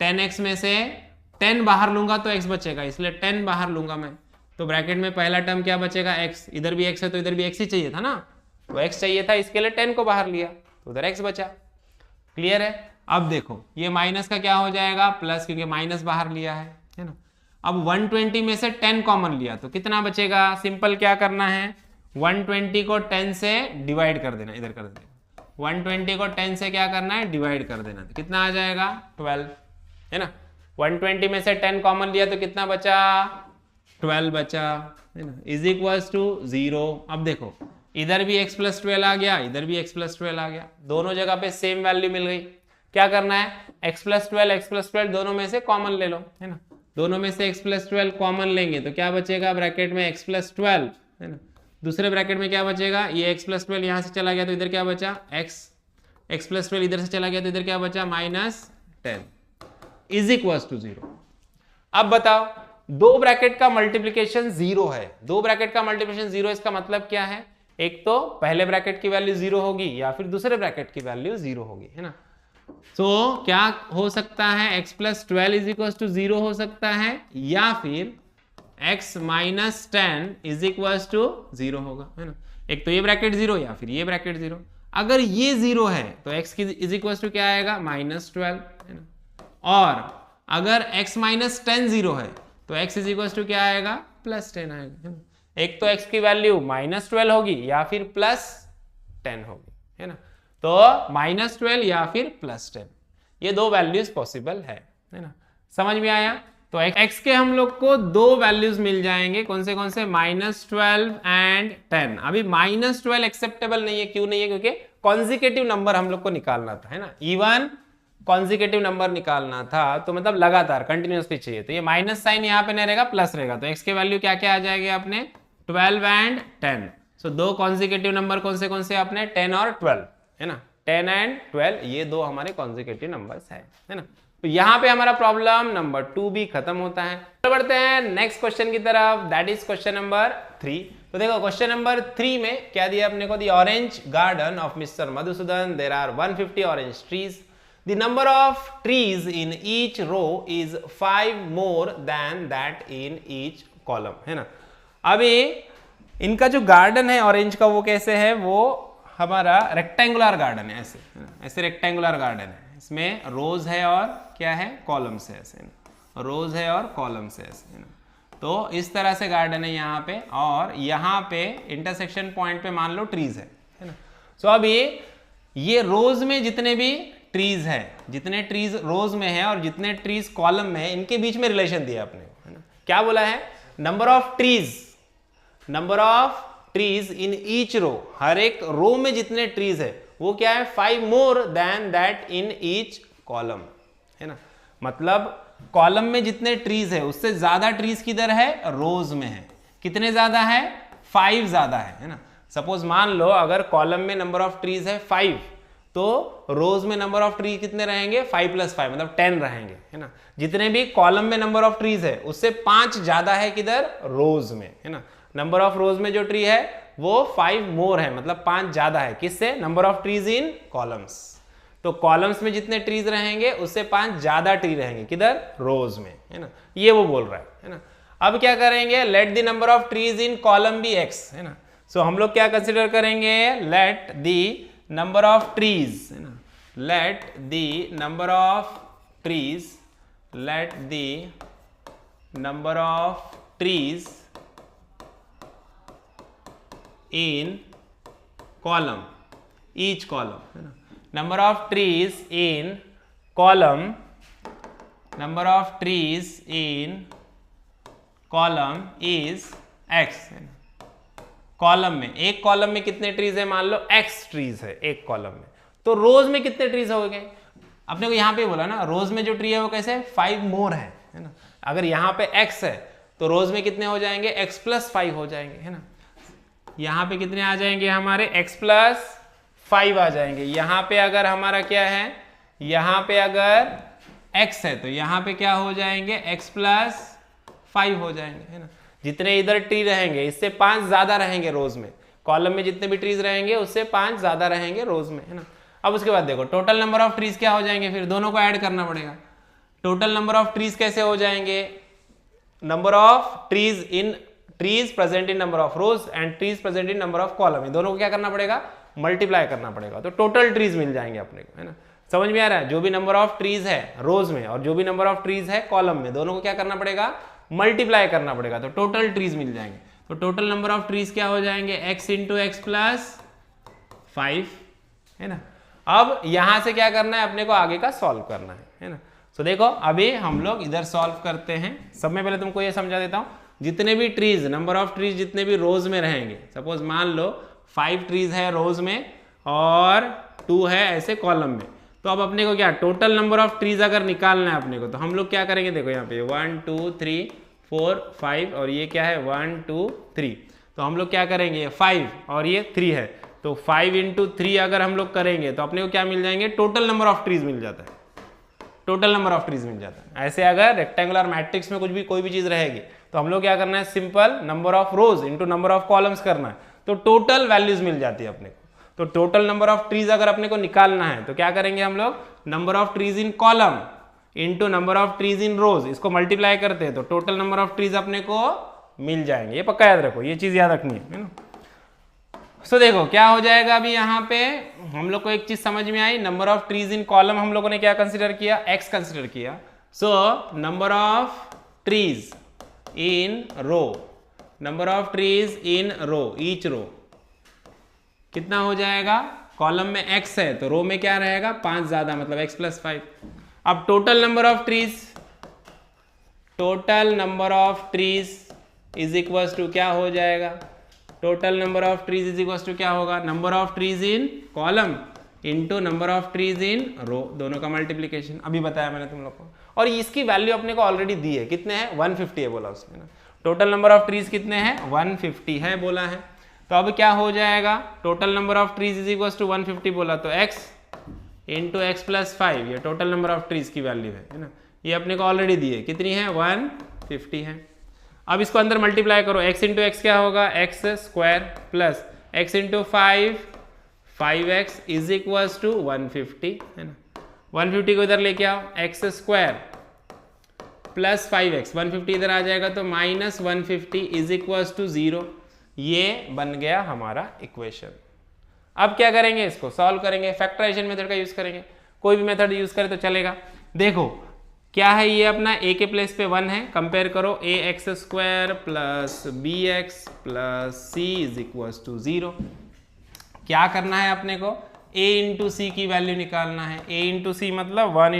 10x में से 10 बाहर लूंगा तो x बचेगा, इसलिए 10 बाहर लूंगा मैं, तो ब्रैकेट में पहला टर्म क्या बचेगा x, इधर भी x है तो इधर भी x ही चाहिए था ना, तो x चाहिए था, इसके लिए 10 को बाहर लिया तो उधर x बचा। क्लियर है। अब देखो ये माइनस का क्या हो जाएगा प्लस, क्योंकि माइनस बाहर लिया है ना। अब 120 में से 10 कॉमन लिया तो कितना बचेगा, सिंपल क्या करना है, 120 को 10 से डिवाइड कर देना, इधर कर देना, 120 को 10 से क्या करना है, डिवाइड कर देना, तो कितना आ जाएगा 12, है ना। 120 में से 10 कॉमन लिया तो कितना बचा, 12 बचा, है ना, इज इक्वल टू 0। अब देखो इधर भी x + 12 आ गया, इधर भी x + 12 आ गया, दोनों जगह पे सेम वैल्यू मिल गई। क्या करना है, x + 12 दोनों में से कॉमन ले लो, है ना। दोनों में से x + 12 कॉमन लेंगे तो क्या बचेगा, ब्रैकेट में x + 12, है ना। दूसरे ब्रैकेट में क्या बचेगा, ये x + 12 यहाँ से चला गया तो इधर क्या बचा x + 12 इधर से चला गया तो इधर क्या बचा -10 इज इक्वल टू 0। अब बताओ दो ब्रैकेट का मल्टीप्लिकेशन 0 है, दो ब्रैकेट का मल्टीप्लिकेशन 0, इसका मतलब क्या है, एक तो पहले ब्रैकेट की वैल्यू 0 होगी या फिर दूसरे ब्रैकेट की वैल्यू 0 होगी, है ना। तो क्या हो सकता है, x + 12 इज इक्वल टू 0 हो सकता है, या फिर x - 10 इज इक्वल टू 0 होगा, है ना। एक तो ये ब्रैकेट 0 या फिर ये ब्रैकेट 0। अगर ये 0 है तो x की इज इक्वल टू क्या आएगा -12, है ना। और अगर x - 10 0 है तो x इज इक्वल टू क्या आएगा +10 आएगा, है ना। एक तो x की वैल्यू -12 होगी या फिर +10 होगी, है ना। तो -12 या फिर +10, ये दो वैल्यूज पॉसिबल है ना। समझ में आया। तो x के हम लोग को दो वैल्यूज मिल जाएंगे, कौन से -12 एंड 10। अभी -12 एक्सेप्टेबल नहीं है, क्यों नहीं है, क्योंकि कॉन्जिकेटिव नंबर हम लोग को निकालना था, है ना। इवन कॉन्जिकेटिव नंबर निकालना था तो मतलब लगातार कंटिन्यूअसली चाहिए, तो ये माइनस साइन यहाँ पे नहीं रहेगा, प्लस रहेगा। तो x के वैल्यू क्या क्या आ जाएगी अपने 12 एंड 10। सो दो कॉन्जिकेटिव नंबर कौन से अपने 10 और 12, है ना। 10 एंड 12 ये दो हमारे कॉन्जिकेटिव नंबर्स है ना। तो यहां पे हमारा प्रॉब्लम नंबर 2 भी खत्म होता है। तो बढ़ते हैं नेक्स्ट क्वेश्चन की तरफ, दैट इज क्वेश्चन नंबर 3। तो देखो क्वेश्चन नंबर 3 में क्या दिया अपने को, the orange garden of mister Madhusudan there are 150 orange trees, the number of trees in each row is 5 more than that in each column, है ना। अभी इनका जो गार्डन है ऑरेंज का वो कैसे है, वो हमारा रेक्टेंगुलर गार्डन है, ऐसे है ना, ऐसे रेक्टेंगुलर गार्डन है, इसमें रोज है और क्या है, कॉलम्स है, ऐसे ना, रोज है और कॉलम्स है, ऐसे है ना। तो इस तरह से गार्डन है यहाँ पे, और यहाँ पे इंटरसेक्शन पॉइंट पे मान लो ट्रीज है ना। सो अब ये रोज में जितने भी ट्रीज है, जितने ट्रीज रोज में है और जितने ट्रीज कॉलम में है, इनके बीच में रिलेशन दिया आपने, है ना। क्या बोला है, number of trees in each row, हर एक रो में जितने ट्रीज है वो क्या है, 5 more than that in each column, है ना। मतलब कॉलम में जितने ट्रीज है उससे ज्यादा ट्रीज किधर है, रोज में है। कितने ज्यादा है, 5 ज्यादा है ना। सपोज मान लो अगर कॉलम में नंबर ऑफ ट्रीज है 5, तो रोज में नंबर ऑफ ट्री कितने रहेंगे, 5 + 5 मतलब 10 रहेंगे, है ना। जितने भी कॉलम में नंबर ऑफ ट्रीज है उससे 5 ज्यादा है किधर, रोज में, है ना। नंबर ऑफ रोज में जो ट्री है वो 5 मोर है, मतलब 5 ज्यादा है, किससे, number of trees in columns. तो कॉलम्स में जितने ट्रीज रहेंगे उससे 5 ज्यादा ट्री रहेंगे किधर, रोज में, है ना। ये वो बोल रहा है ना। अब क्या करेंगे, let the number of trees in column be x, है ना। सो हम लोग क्या कंसिडर करेंगे, let the number of trees, है ना, let the number of trees, let the number of trees in column, each column, है ना। Number of trees in column, number of trees in column is x, है ना। Column में, एक column में कितने ट्रीज है, मान लो x ट्रीज है एक कॉलम में, तो रोज में कितने ट्रीज हो गए, अपने को यहाँ पे बोला ना, रोज में जो ट्री है वो कैसे, 5 मोर है ना। अगर यहाँ पे x है तो रोज में कितने हो जाएंगे, x + 5 हो जाएंगे, है ना। यहाँ पे कितने आ जाएंगे हमारे, x + 5 आ जाएंगे। यहाँ पे अगर हमारा क्या है, यहाँ पे अगर x है तो यहाँ पे क्या हो जाएंगे, x + 5 हो जाएंगे, है ना। जितने इधर ट्री रहेंगे इससे 5 ज्यादा रहेंगे रोज में, कॉलम में जितने भी ट्रीज रहेंगे उससे 5 ज्यादा रहेंगे रोज में, है ना। अब उसके बाद देखो टोटल नंबर ऑफ ट्रीज क्या हो जाएंगे, फिर दोनों को ऐड करना पड़ेगा। टोटल नंबर ऑफ ट्रीज कैसे हो जाएंगे, number of trees present in number of rose and trees present in number of column, दोनों को क्या करना पड़ेगा, मल्टीप्लाई करना पड़ेगा, तो टोटल ट्रीज मिल जाएंगे अपने को, है ना। समझ में आ रहा है, जो भी नंबर ऑफ ट्रीज है रोज में और जो भी नंबर ऑफ ट्रीज है कॉलम में, दोनों को क्या करना पड़ेगा, मल्टीप्लाई करना पड़ेगा, तो टोटल ट्रीज मिल जाएंगे। तो टोटल नंबर ऑफ ट्रीज क्या हो जाएंगे, x × x + 5, है ना। अब यहां से क्या करना है, अपने को आगे का सॉल्व करना है ना। सो देखो अभी हम लोग इधर सॉल्व करते हैं। सब में पहले तुमको ये समझा देता हूं, जितने भी ट्रीज, नंबर ऑफ ट्रीज जितने भी रोज में रहेंगे, सपोज मान लो 5 ट्रीज है रोज में और 2 है ऐसे कॉलम में, तो अब अपने को क्या टोटल नंबर ऑफ ट्रीज अगर निकालना है अपने को, तो हम लोग क्या करेंगे, देखो यहाँ पे 1 2 3 4 5 और ये क्या है 1 2 3, तो हम लोग क्या करेंगे 5 और ये 3 है, तो 5 × 3 अगर हम लोग करेंगे तो अपने को क्या मिल जाएंगे, टोटल नंबर ऑफ ट्रीज मिल जाता है, टोटल नंबर ऑफ ट्रीज मिल जाता है। ऐसे अगर रेक्टेंगुलर मैट्रिक्स में कुछ भी कोई भी चीज रहेगी तो हम लोग क्या करना है, simple number of rose into number of columns करना है, तो टोटल वैल्यूज मिल जाती है अपने को। तो टोटल नंबर ऑफ ट्रीज अगर अपने को निकालना है तो क्या करेंगे हम लोग, number of trees in column into number of trees in rows, इसको मल्टीप्लाई करते हैं तो टोटल नंबर ऑफ ट्रीज अपने को मिल जाएंगे। ये पक्का याद रखो, ये चीज याद रखनी है ना। सो देखो क्या हो जाएगा, अभी यहाँ पे हम लोग को एक चीज समझ में आई, number of trees in column हम लोगों ने क्या कंसिडर किया, x कंसिडर किया। So number of trees in row, number of trees in row, each row कितना हो जाएगा, कॉलम में x है तो रो में क्या रहेगा 5 ज्यादा, मतलब x + 5। अब total number of trees, total number of trees is equal to क्या हो जाएगा, total number of trees is equal to क्या होगा, number of trees in column into number of trees in row, दोनों का मल्टीप्लीकेशन। अभी बताया मैंने तुम लोग को, और इसकी वैल्यू अपने को ऑलरेडी दी है, कितने हैं 150 है बोला उसमें ना। टोटल नंबर ऑफ ट्रीज कितने हैं 150 है बोला है, तो अब क्या हो जाएगा, total number of trees is equal to 150 बोला, तो x इंटू एक्स प्लस 5, ये टोटल नंबर ऑफ ट्रीज की वैल्यू है ना, ये अपने को ऑलरेडी दी है, कितनी है 150 है। अब इसको अंदर मल्टीप्लाई करो, x इंटू एक्स क्या होगा x square plus x into 5x is equals to 150 है ना। 150 को इधर लेके आओ, एक्स स्क्वायर प्लस 5x, 150 इधर आ जाएगा तो माइनस 150 इज इक्वल्स टू 0। ये बन गया हमारा इक्वेशन। अब क्या करेंगे, इसको सॉल्व करेंगे, फैक्टराइजेशन मेथड का यूज करेंगे, कोई भी मेथड यूज करे तो चलेगा। देखो क्या है, ये अपना a के प्लेस पे 1 है, कंपेयर करो a x square plus b x plus c is equals to 0। क्या करना है अपने को, a इंटू सी की वैल्यू निकालना है। a इंटू सी मतलब 1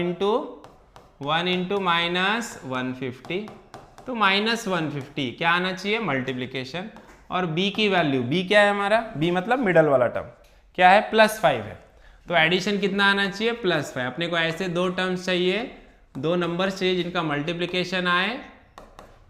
इंटू माइनस 150, तो माइनस 150 क्या आना चाहिए मल्टीप्लीकेशन, और b की वैल्यू, b क्या है हमारा, b मतलब मिडल वाला टर्म क्या है +5 है, तो एडिशन कितना आना चाहिए +5। अपने को ऐसे दो टर्म्स चाहिए, दो नंबर्स चाहिए जिनका मल्टीप्लिकेशन आए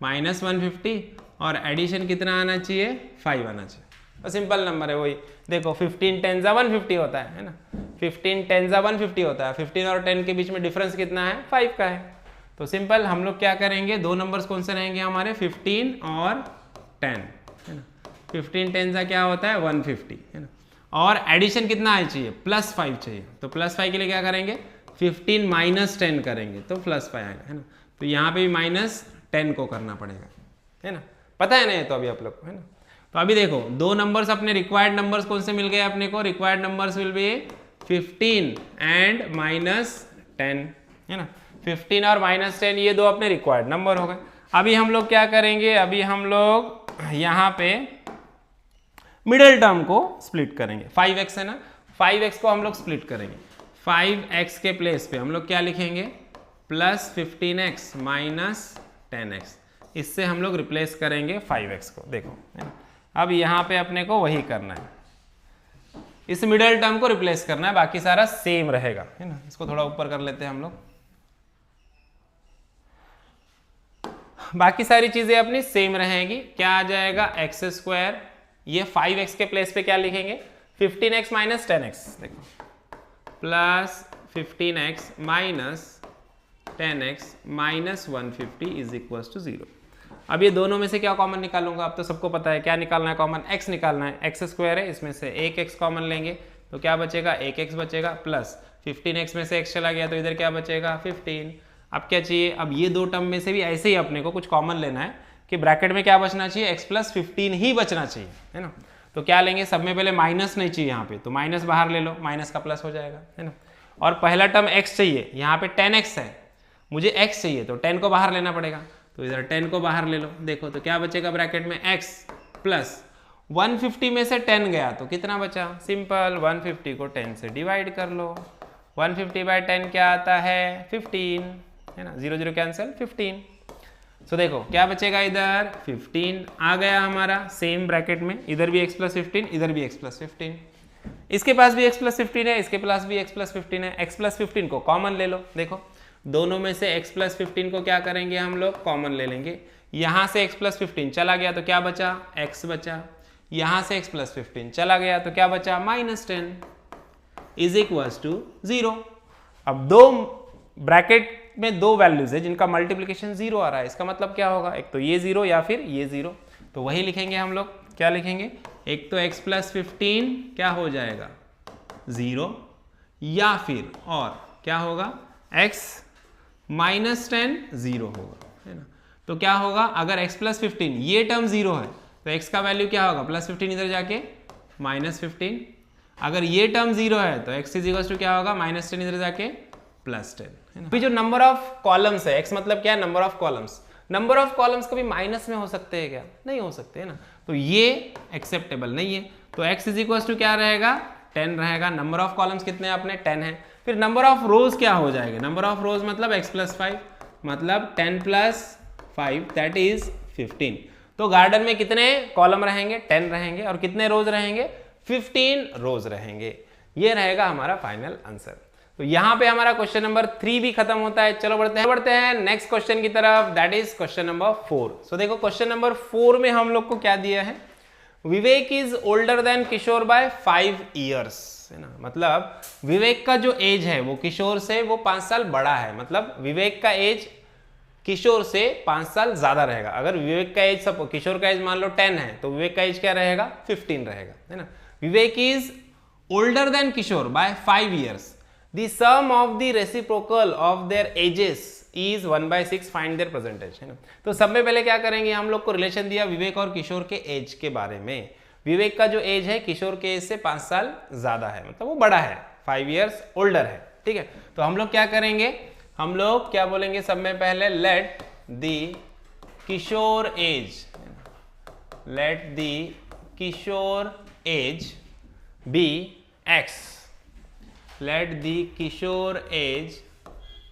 -150 और एडिशन कितना आना चाहिए 5 आना चाहिए। तो सिंपल नंबर है वही, देखो 15 10 150 होता है ना, 15 10 150 होता है, 15 और 10 के बीच में डिफरेंस कितना है 5 का है। तो सिंपल हम लोग क्या करेंगे, दो नंबर्स कौन से रहेंगे हमारे 15 और 10 है ना। 15 10 क्या होता है 150 है ना, और एडिशन कितना आना चाहिए +5 चाहिए, तो +5 के लिए क्या करेंगे 15 माइनस 10 करेंगे तो +5 आएगा है ना। तो यहाँ पे भी -10 को करना पड़ेगा है ना, पता है ना ये तो अभी आप लोग को है ना। तो अभी देखो दो नंबर्स अपने रिक्वायर्ड नंबर्स कौन से मिल गए अपने को, required numbers will be 15 and -10 है ना। 15 और -10 ये दो अपने रिक्वायर्ड नंबर हो गए। अभी हम लोग क्या करेंगे, अभी हम लोग यहाँ पे मिडिल टर्म को स्प्लिट करेंगे। 5x है ना, 5x को हम लोग स्प्लिट करेंगे। 5x के प्लेस पे हम लोग क्या लिखेंगे +15x -10x, इससे हम लोग रिप्लेस करेंगे 5x को। देखो है ना, अब यहाँ पे अपने को वही करना है, इस मिडिल टर्म को रिप्लेस करना है, बाकी सारा सेम रहेगा है ना। इसको थोड़ा ऊपर कर लेते हैं हम लोग, बाकी सारी चीजें अपनी सेम रहेंगी। क्या आ जाएगा एक्स स्क्वायर, ये 5x के प्लेस पे क्या लिखेंगे 15x -10x, देखो plus 15x -10x -150 is equal to 0। अब ये दोनों में से क्या कॉमन निकालूंगा, अब तो सबको पता है क्या निकालना है कॉमन, x निकालना है। एक्स स्क्वायर है, इसमें से एक x कॉमन लेंगे तो क्या बचेगा, एक x बचेगा, प्लस 15x में से x चला गया तो इधर क्या बचेगा 15। अब क्या चाहिए, अब ये दो टर्म में से भी ऐसे ही अपने को कुछ कॉमन लेना है कि ब्रैकेट में क्या बचना चाहिए x + 15 ही बचना चाहिए है ना। तो क्या लेंगे, सब में पहले माइनस नहीं चाहिए यहाँ पे, तो माइनस बाहर ले लो, माइनस का प्लस हो जाएगा है ना। और पहला टर्म x चाहिए, यहाँ पे 10x है, मुझे x चाहिए तो 10 को बाहर लेना पड़ेगा, तो इधर 10 को बाहर ले लो। देखो तो क्या बचेगा ब्रैकेट में x प्लस 150 में से 10 गया तो कितना बचा, सिंपल 150 को 10 से डिवाइड कर लो, 150/10 क्या आता है 15 है ना, 0 0 कैंसिल 15। सो देखो क्या बचेगा, इधर 15 आ गया हमारा सेम ब्रैकेट में, इधर भी x + 15 इधर भी x + 15, इसके पास भी x + 15 है, इसके पास भी x + 15 है। x + 15 को कॉमन ले लो, देखो दोनों में से x + 15 को क्या करेंगे हम लोग कॉमन ले लेंगे। यहाँ से x + 15 चला गया तो क्या बचा x बचा, यहाँ से x + 15 चला गया तो क्या बचा -10 इज इक्वल टू 0। अब दो ब्रैकेट में दो वैल्यूज है जिनका मल्टीप्लिकेशन 0 आ रहा है, इसका मतलब क्या होगा, एक तो ये 0 या फिर ये 0, तो वही लिखेंगे हम लोग। क्या लिखेंगे, एक तो x + 15 क्या हो जाएगा 0, या फिर और क्या होगा x -10 0 होगा है ना। तो क्या होगा, अगर x + 15 ये टर्म 0 है तो x का वैल्यू क्या होगा +15 इधर जाके -15, अगर ये टर्म 0 है तो x = क्या होगा -10 इधर जाके +10 है ना। अभी जो नंबर ऑफ कॉलम्स है, x मतलब क्या है number of columns, number of columns कभी माइनस में हो सकते हैं क्या, नहीं हो सकते है ना, तो ये एक्सेप्टेबल नहीं है। तो x = क्या रहेगा 10 रहेगा, नंबर ऑफ कॉलम्स कितने हैं अपने 10 है। फिर नंबर ऑफ रोज क्या हो जाएगा, नंबर ऑफ रोज मतलब x + 5 मतलब 10 + 5 दैट इज 15। तो गार्डन में कितने कॉलम रहेंगे 10 रहेंगे, और कितने रोज रहेंगे 15 रोज रहेंगे। ये रहेगा हमारा फाइनल आंसर। तो यहाँ पे हमारा क्वेश्चन नंबर 3 भी खत्म होता है। चलो बढ़ते हैं नेक्स्ट क्वेश्चन की तरफ, दैट इज क्वेश्चन नंबर 4। सो देखो क्वेश्चन नंबर 4 में हम लोग को क्या दिया है, Vivek is older than Kishore by 5 years, है ना। मतलब विवेक का जो एज है वो किशोर से वो 5 साल बड़ा है, मतलब विवेक का एज किशोर से 5 साल ज्यादा रहेगा। अगर विवेक का एज सब किशोर का एज मान लो 10 है तो विवेक का एज क्या रहेगा 15 रहेगा, है ना। Vivek is older than Kishore by 5 years. The sum of the reciprocal of their ages is 1/6, find their present age, है ना। तो सब में पहले क्या करेंगे, हम लोग को रिलेशन दिया विवेक और किशोर के एज के बारे में। विवेक का जो एज है किशोर के एज से 5 साल ज्यादा है, मतलब वो बड़ा है, 5 ईयर्स ओल्डर है, ठीक है। तो हम लोग क्या करेंगे, हम लोग क्या बोलेंगे सब में पहले, let the Kishore age, let the Kishore age be x, let the Kishore age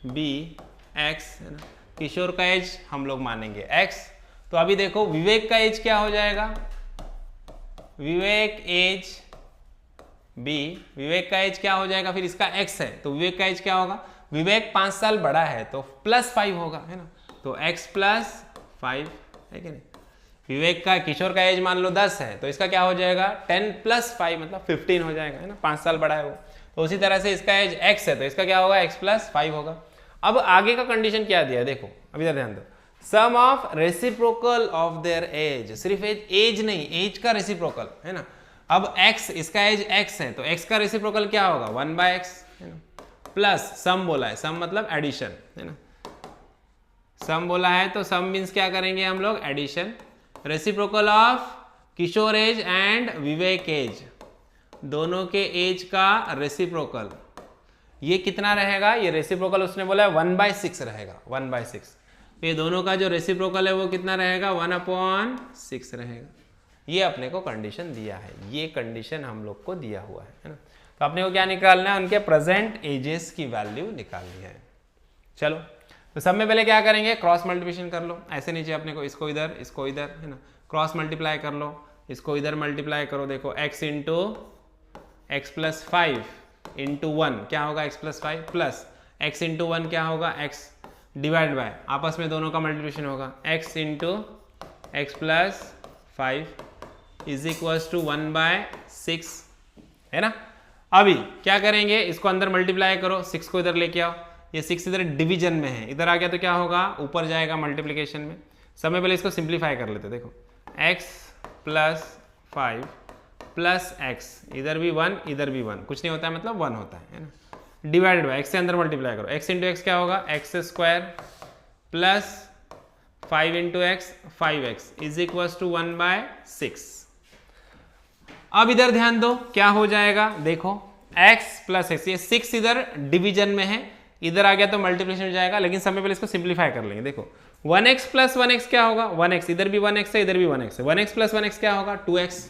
be x, है ना। किशोर का एज हम लोग मानेंगे x। तो अभी देखो विवेक का एज क्या हो जाएगा, विवेक एज b, विवेक का एज क्या हो जाएगा, फिर इसका x है तो विवेक का एज क्या होगा, विवेक 5 साल बड़ा है तो +5 होगा, है ना। तो x +5 है कि नहीं। विवेक का किशोर का एज मान लो 10 है तो इसका क्या हो जाएगा 10 + 5 मतलब 15 हो जाएगा, है ना। 5 साल बड़ा है वो। तो उसी तरह से इसका एज x है तो इसका क्या होगा x + 5 होगा। अब आगे का कंडीशन क्या दिया है देखो, अभी इधर ध्यान दो, sum of reciprocal of their age, सिर्फ एज नहीं, एज का रेसिप्रोकल, है ना। अब x, इसका एज x है तो x का रेसिप्रोकल क्या होगा 1/x, है ना, प्लस सम बोला है, सम मतलब एडिशन, है ना। सम बोला है तो सम मीन्स क्या करेंगे हम लोग, addition. Reciprocal of Kishore age and Vivek age, दोनों के एज का रेसिप्रोकल, ये कितना रहेगा, ये रेसिप्रोकल उसने बोला है 1/6 रहेगा, 1/6। तो ये दोनों का जो रेसिप्रोकल है वो कितना रहेगा 1/6 रहेगा। ये अपने को कंडीशन दिया है, ये कंडीशन हम लोग को दिया हुआ है ना। तो अपने को क्या निकालना है, उनके प्रेजेंट एजेस की वैल्यू निकालनी है। चलो तो सब में पहले क्या करेंगे, क्रॉस मल्टीप्लिकेशन कर लो, ऐसे नीचे अपने को इसको इधर इसको इधर, है ना, क्रॉस मल्टीप्लाई कर लो, इसको इधर मल्टीप्लाई करो, देखो x इंटू x + 5 इंटू 1 क्या होगा x + 5 प्लस x इंटू 1 क्या होगा x डिवाइड बाय, आपस में दोनों का मल्टीप्लिकेशन होगा, x into x + 5 is equals to 1/6, है ना। अभी क्या करेंगे, इसको अंदर मल्टीप्लाई करो, 6 को इधर लेके आओ, ये 6 इधर डिवीजन में है, इधर आ गया तो क्या होगा ऊपर जाएगा मल्टीप्लिकेशन में। समय पहले इसको सिंप्लीफाई कर लेते, देखो x + 5 प्लस x, इधर भी 1 इधर भी 1, कुछ नहीं होता है मतलब 1 होता है ना, डिवाइडेड बाय x से अंदर मल्टीप्लाई करो, x इंटू x क्या होगा x² plus 5 into x 5x is equals to 1/6। अब इधर ध्यान दो क्या हो जाएगा, देखो x + x, ये 6 इधर डिवीजन में है, इधर आ गया तो मल्टीप्लिकेशन हो जाएगा, लेकिन समय पहले इसको सिंप्लीफाई कर लेंगे। देखो 1x + 1x क्या होगा 1x, इधर भी 1x है इधर भी 1x है, 1x + 1x क्या होगा 2x।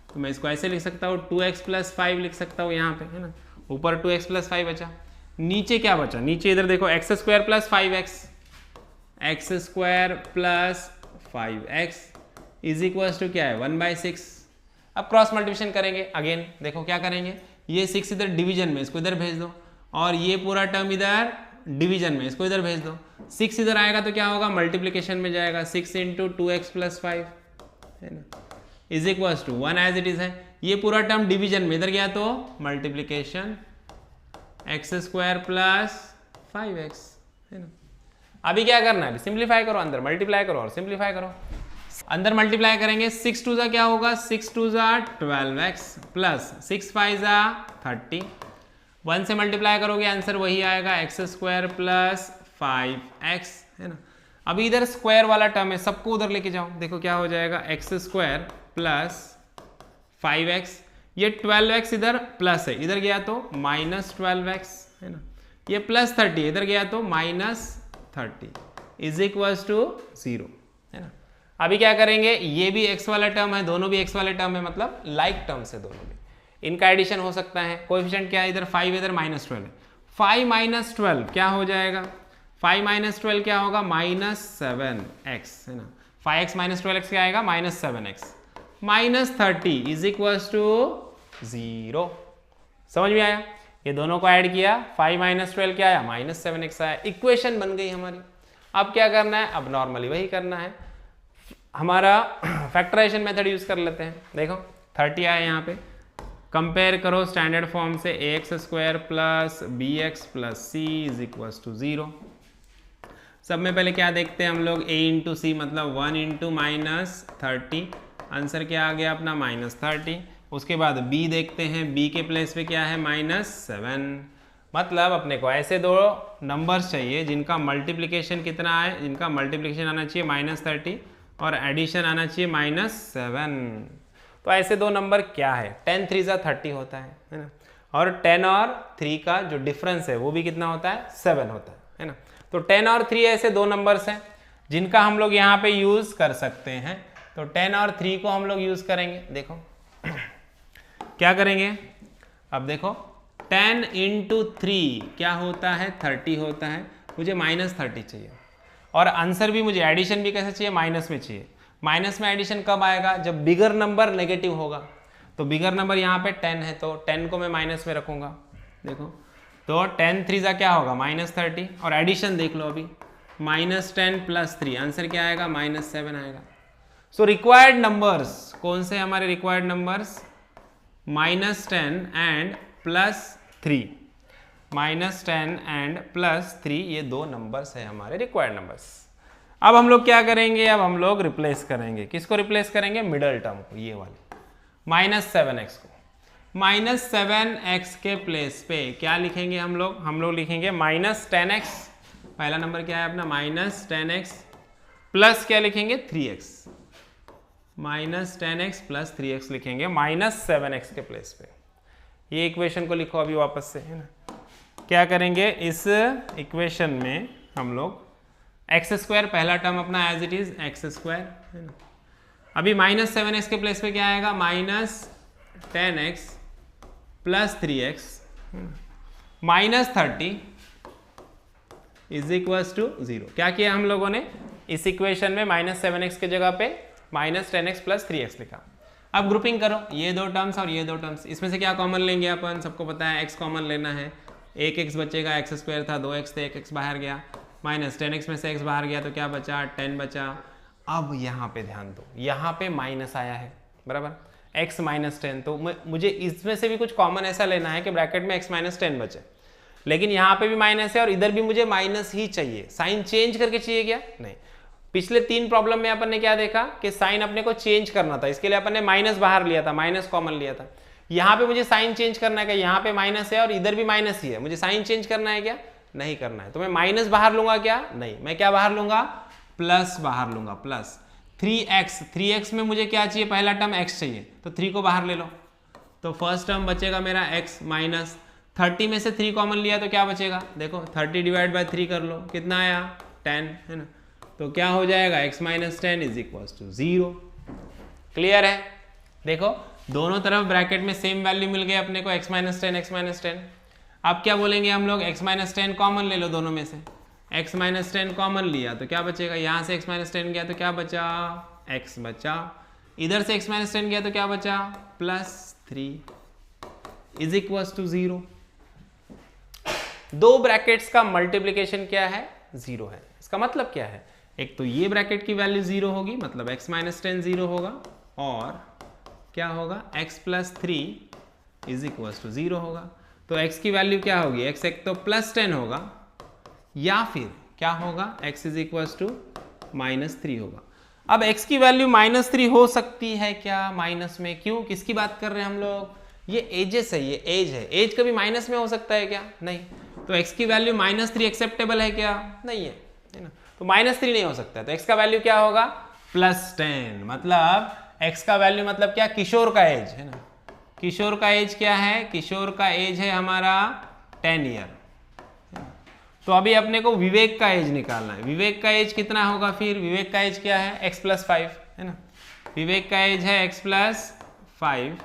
तो मैं इसको ऐसे लिख सकता हूँ 2x + 5 लिख सकता हूँ यहाँ पे, है ना। ऊपर 2x + 5 बचा, नीचे क्या बचा, नीचे इधर देखो x² + 5x, x² + 5x is equals to क्या है 1/6। अब क्रॉस मल्टीप्लिकेशन करेंगे, अगेन देखो क्या करेंगे, ये 6 इधर डिवीजन में, इसको इधर भेज दो, और ये पूरा टर्म इधर डिवीजन में, इसको इधर भेज दो, 6 इधर आएगा तो क्या होगा मल्टीप्लिकेशन में जाएगा, 6 इंटू 2x + 5, है ना, is equals to 1 as it is है। ये पूरा टर्म डिवीजन में, इधर गया तो मल्टीप्लिकेशन x² + 5x, है ना। अभी क्या करना है, सिंप्लीफाई करो, अंदर मल्टीप्लाई करो और सिंप्लीफाई करो। अंदर मल्टीप्लाई करेंगे, 6 2 क्या होगा 6 2 12x प्लस 6 5 30, 1 से मल्टीप्लाई करोगे आंसर वही आएगा x² + 5x, है ना। अभी इधर स्क्वायर वाला टर्म है, सबको उधर लेके जाओ, देखो क्या हो जाएगा x² + 5x, ये 12x इधर प्लस है, इधर गया तो -12x, है ना, ये +30 इधर गया तो -30 इज इक्वल्स टू 0, है ना। अभी क्या करेंगे, ये भी x वाला टर्म है, दोनों भी x वाले टर्म है, मतलब लाइक टर्म्स है दोनों भी, इनका एडिशन हो सकता है। कोएफिशिएंट क्या है, इधर 5 इधर -12 है, 5 - 12 क्या हो जाएगा, 5 - 12 क्या होगा -7x, है ना, 5x - 12x क्या आएगा -7x, -30 इज इक्वल्स टू 0। समझ में आया, ये दोनों को ऐड किया, 5 - 12 क्या आया -7x आया, इक्वेशन बन गई हमारी। अब क्या करना है, अब नॉर्मली वही करना है, हमारा फैक्टराइजेशन मेथड यूज कर लेते हैं। देखो 30 आया यहाँ पे, कंपेयर करो स्टैंडर्ड फॉर्म से ax² plus bx plus c is equal to 0। सब में पहले क्या देखते हैं हम लोग, a इंटू सी मतलब 1 इंटू -30, आंसर क्या आ गया अपना -30। उसके बाद b देखते हैं, b के प्लेस पे क्या है -7। मतलब अपने को ऐसे दो नंबर्स चाहिए जिनका मल्टीप्लिकेशन कितना है, जिनका मल्टीप्लिकेशन आना चाहिए -30 और एडिशन आना चाहिए -7। तो ऐसे दो नंबर क्या है, 10 3 = 30 होता है ना, और 10 और 3 का जो डिफरेंस है वो भी कितना होता है 7 होता है ना। तो 10 और 3 ऐसे दो नंबर्स हैं जिनका हम लोग यहाँ पे यूज कर सकते हैं। तो 10 और 3 को हम लोग यूज करेंगे। देखो क्या करेंगे, अब देखो 10 इंटू 3 क्या होता है 30 होता है, मुझे -30 चाहिए और आंसर भी मुझे एडिशन भी कैसे चाहिए, माइनस में चाहिए। माइनस में एडिशन कब आएगा, जब बिगर नंबर नेगेटिव होगा। तो बिगर नंबर यहाँ पे 10 है तो 10 को मैं माइनस में रखूंगा। देखो तो 10 3 = क्या होगा -30 और एडिशन देख लो अभी -10 प्लस 3, आंसर क्या आएगा -7 आएगा। सो रिक्वायर्ड नंबर्स कौन से हमारे रिक्वायर्ड नंबर्स, -10 एंड +3, -10 एंड +3, ये दो नंबर्स है हमारे रिक्वायर्ड नंबर्स। अब हम लोग क्या करेंगे, अब हम लोग रिप्लेस करेंगे, किसको रिप्लेस करेंगे, मिडल टर्म को, ये वाली -7x को। -7x के प्लेस पे क्या लिखेंगे हम लोग लिखेंगे -10x, पहला नंबर क्या है अपना -10x प्लस क्या लिखेंगे 3x, -10x प्लस 3x लिखेंगे -7x के प्लेस पे। ये इक्वेशन को लिखो अभी वापस से, है ना। क्या करेंगे इस इक्वेशन में हम लोग x² पहला टर्म अपना एज इट इज x², है ना। अभी -7x के प्लेस पे क्या आएगा -10x plus 3x -30 is equals to 0। क्या किया हम लोगों ने इस इक्वेशन में -7x के जगह पे -10x प्लस 3x लिखा। अब ग्रुपिंग करो ये दो टर्म्स और ये दो टर्म्स, इसमें से क्या कॉमन लेंगे अपन, सबको पता है x कॉमन लेना है। एक x बचेगा, x² था 2x थे, एक x बाहर गया, -10x में से x बाहर गया तो क्या बचा 10 बचा। अब यहाँ पे ध्यान दो, यहाँ पे माइनस आया है बराबर, x -10, तो मुझे इसमें से भी कुछ कॉमन ऐसा लेना है कि ब्रैकेट में x -10 बचे, लेकिन यहाँ पे भी माइनस है और इधर भी मुझे माइनस ही चाहिए। साइन चेंज करके चाहिए क्या, नहीं। पिछले 3 प्रॉब्लम में अपन ने क्या देखा कि साइन अपने को चेंज करना था, इसके लिए अपन ने माइनस बाहर लिया था, माइनस कॉमन लिया था। यहाँ पे मुझे साइन चेंज करना है क्या, यहाँ पे माइनस है और इधर भी माइनस ही है, मुझे साइन चेंज करना है क्या, नहीं करना है। तो मैं माइनस बाहर लूंगा क्या, नहीं, मैं क्या बाहर लूंगा प्लस बाहर लूंगा, प्लस 3x में मुझे क्या चाहिए, पहला टर्म x चाहिए तो 3 को बाहर ले लो, तो फर्स्ट टर्म बचेगा मेरा x माइनस 30 में से 3 कॉमन लिया तो क्या बचेगा, देखो 30 डिवाइड बाय 3 कर लो, कितना आया 10, है ना। तो क्या हो जाएगा x -10 is equal to 0। Clear है। देखो दोनों तरफ ब्रैकेट में सेम वैल्यू मिल गए अपने को, x -10। अब क्या बोलेंगे हम लोग, x -10 कॉमन ले लो दोनों में से, x -10 कॉमन लिया तो क्या बचेगा, यहाँ से x -10 गया तो क्या बचा x बचा, इधर से x -10 गया तो क्या बचा +3 इज इक्वल टू 0। दो ब्रैकेट्स का मल्टीप्लिकेशन क्या है 0 है। इसका मतलब क्या है, एक तो ये ब्रैकेट की वैल्यू 0 होगी मतलब x -10 0 होगा, और क्या होगा x +3 इज इक्वल टू 0 होगा। तो x की वैल्यू क्या होगी, x एक तो +10 होगा या फिर क्या होगा x इज इक्वल टू -3 होगा। अब x की वैल्यू -3 हो सकती है क्या माइनस में, क्यों, किसकी बात कर रहे हैं हम लोग, ये एजेस है, ये एज है, एज कभी माइनस में हो सकता है क्या, नहीं। तो x की वैल्यू -3 एक्सेप्टेबल है क्या, नहीं है, है ना। तो -3 नहीं हो सकता है, तो x का वैल्यू क्या होगा +10, मतलब x का वैल्यू मतलब क्या, किशोर का एज, है ना। किशोर का एज क्या है, किशोर का एज है हमारा 10 ईयर। तो अभी अपने को विवेक का एज निकालना है, विवेक का एज कितना होगा, फिर विवेक का एज क्या है x +5, है ना। विवेक का एज है x +5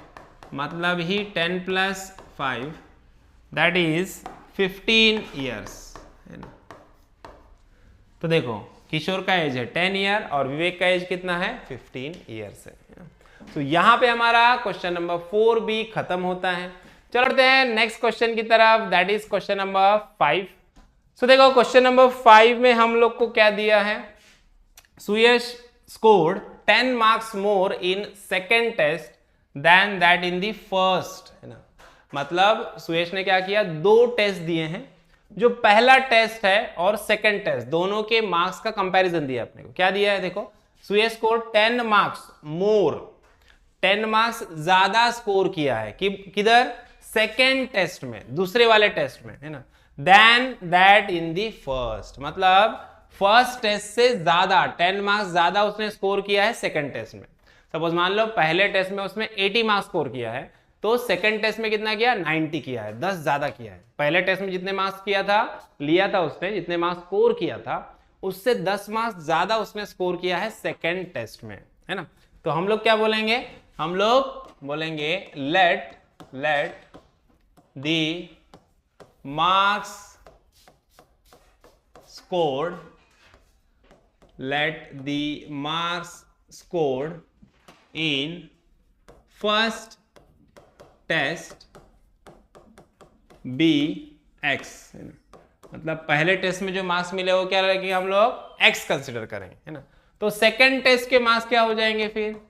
मतलब ही 10 + 5 दैट इज 15 ईयर्स, है ना। तो देखो किशोर का एज है 10 ईयर और विवेक का एज कितना है 15 ईयर्स है। तो यहां पे हमारा क्वेश्चन नंबर 4B खत्म होता है। चलते हैं नेक्स्ट क्वेश्चन की तरफ, दैट इज क्वेश्चन नंबर 5। सो देखो क्वेश्चन नंबर 5 में हम लोग को क्या दिया है, Suyash scored 10 marks more in second test than that in the first, है ना। मतलब सुयश ने क्या किया, 2 टेस्ट दिए हैं, जो पहला टेस्ट है और सेकंड टेस्ट दोनों के मार्क्स का कंपैरिजन दिया अपने को। क्या दिया है देखो, सुयश को 10 मार्क्स मोर, 10 मार्क्स ज्यादा स्कोर किया है कि किधर, सेकेंड टेस्ट में, दूसरे वाले टेस्ट में, है ना, then that in the first. मतलब फर्स्ट टेस्ट से ज्यादा 10 मार्क्स ज्यादा उसने स्कोर किया है सेकेंड टेस्ट में। सपोज मान लो पहले टेस्ट में उसने 80 मार्क्स स्कोर किया है, तो सेकंड टेस्ट में कितना किया, 90 किया है, 10 ज्यादा किया है। पहले टेस्ट में जितने मार्क्स किया था, लिया था उसने, जितने मार्क्स स्कोर किया था उससे 10 मार्क्स ज्यादा उसने स्कोर किया है सेकंड टेस्ट में, है ना। तो हम लोग क्या बोलेंगे, हम लोग बोलेंगे let the marks scored, let the marks scored in first test be x, मतलब पहले टेस्ट में जो मार्क्स मिले वो क्या रहेंगे, हम लोग x कंसिडर करेंगे, है ना। तो सेकंड टेस्ट के मार्क्स क्या हो जाएंगे, फिर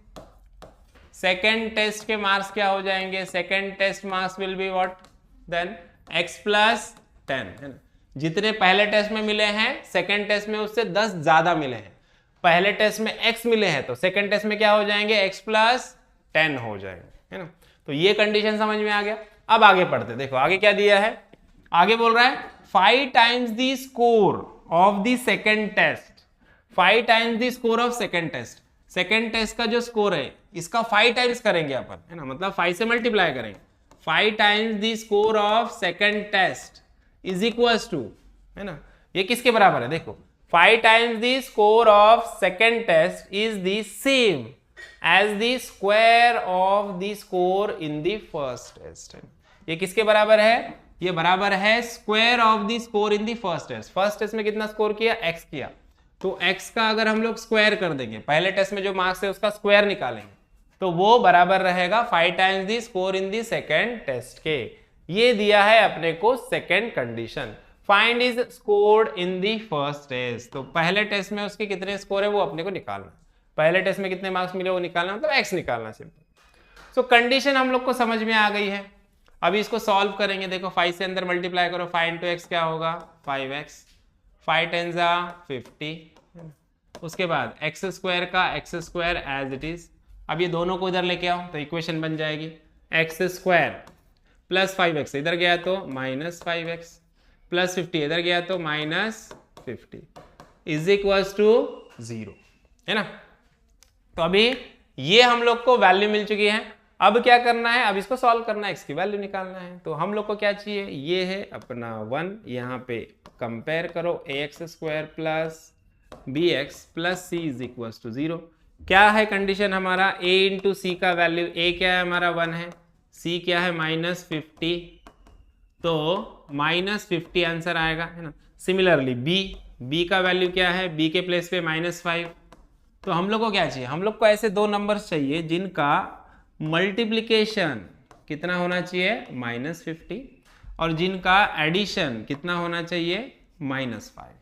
सेकंड टेस्ट के मार्क्स क्या हो जाएंगे, second test marks will be what, then x plus 10, है ना। जितने पहले टेस्ट में मिले हैं सेकंड टेस्ट में उससे 10 ज्यादा मिले हैं। पहले टेस्ट में x मिले हैं तो सेकंड टेस्ट में क्या हो जाएंगे, x प्लस 10 हो जाएंगे, है ना। तो ये कंडीशन समझ में आ गया। अब आगे पढ़ते, देखो आगे क्या दिया है, आगे बोल रहा है 5 times the score of the second test, 5 times the score of second test. Second test का जो स्कोर है इसका 5 टाइम्स करेंगे अपन, है ना, मतलब 5 से मल्टीप्लाई करेंगे। 5 times the score of second test is equals to, है ना, ये किसके बराबर है, देखो 5 times the score of second test is the same as the square of the score in the first test. ये किसके बराबर है, ये बराबर है square of the score in the first test. First test में कितना स्कोर किया, x किया, तो x का अगर हम लोग स्क्वायर कर देंगे, पहले टेस्ट में जो मार्क्स है उसका स्क्वायर निकालेंगे, तो वो बराबर रहेगा 5 times the score in the second test के। ये दिया है अपने को second condition, find is scored in the first test. तो पहले टेस्ट में उसके कितने स्कोर है वो अपने को निकालना, पहले टेस्ट में कितने मार्क्स मिले वो निकालना, मतलब x निकालना सिंपल। सो कंडीशन हम लोग को समझ में आ गई है। अभी इसको सॉल्व करेंगे, देखो 5 से अंदर मल्टीप्लाई करो, 5 इंटू एक्स क्या होगा 5x, 5 टेन जा 50, उसके बाद एक्स स्क्वायर का x square as it is. अब ये दोनों को इधर लेके आओ तो इक्वेशन बन जाएगी एक्स स्क्वायर प्लस 5x इधर गया तो माइनस 5x प्लस 50 इधर गया तो माइनस 50 इज इक्वल्स टू 0, है ना। तो अभी ये हम लोग को वैल्यू मिल चुकी है। अब क्या करना है, अब इसको सॉल्व करना है, x की वैल्यू निकालना है। तो हम लोग को क्या चाहिए, ये है अपना 1, यहाँ पे कंपेयर करो ax square plus bx plus c is equals to 0। क्या है कंडीशन हमारा, a इंटू सी का वैल्यू, a क्या है हमारा 1 है, c क्या है माइनस 50, तो माइनस 50 आंसर आएगा, है ना। सिमिलरली b का वैल्यू क्या है, b के प्लेस पे -5। तो हम लोग को क्या चाहिए, हम लोग को ऐसे 2 नंबर्स चाहिए जिनका मल्टीप्लिकेशन कितना होना चाहिए -50 और जिनका एडिशन कितना होना चाहिए -5।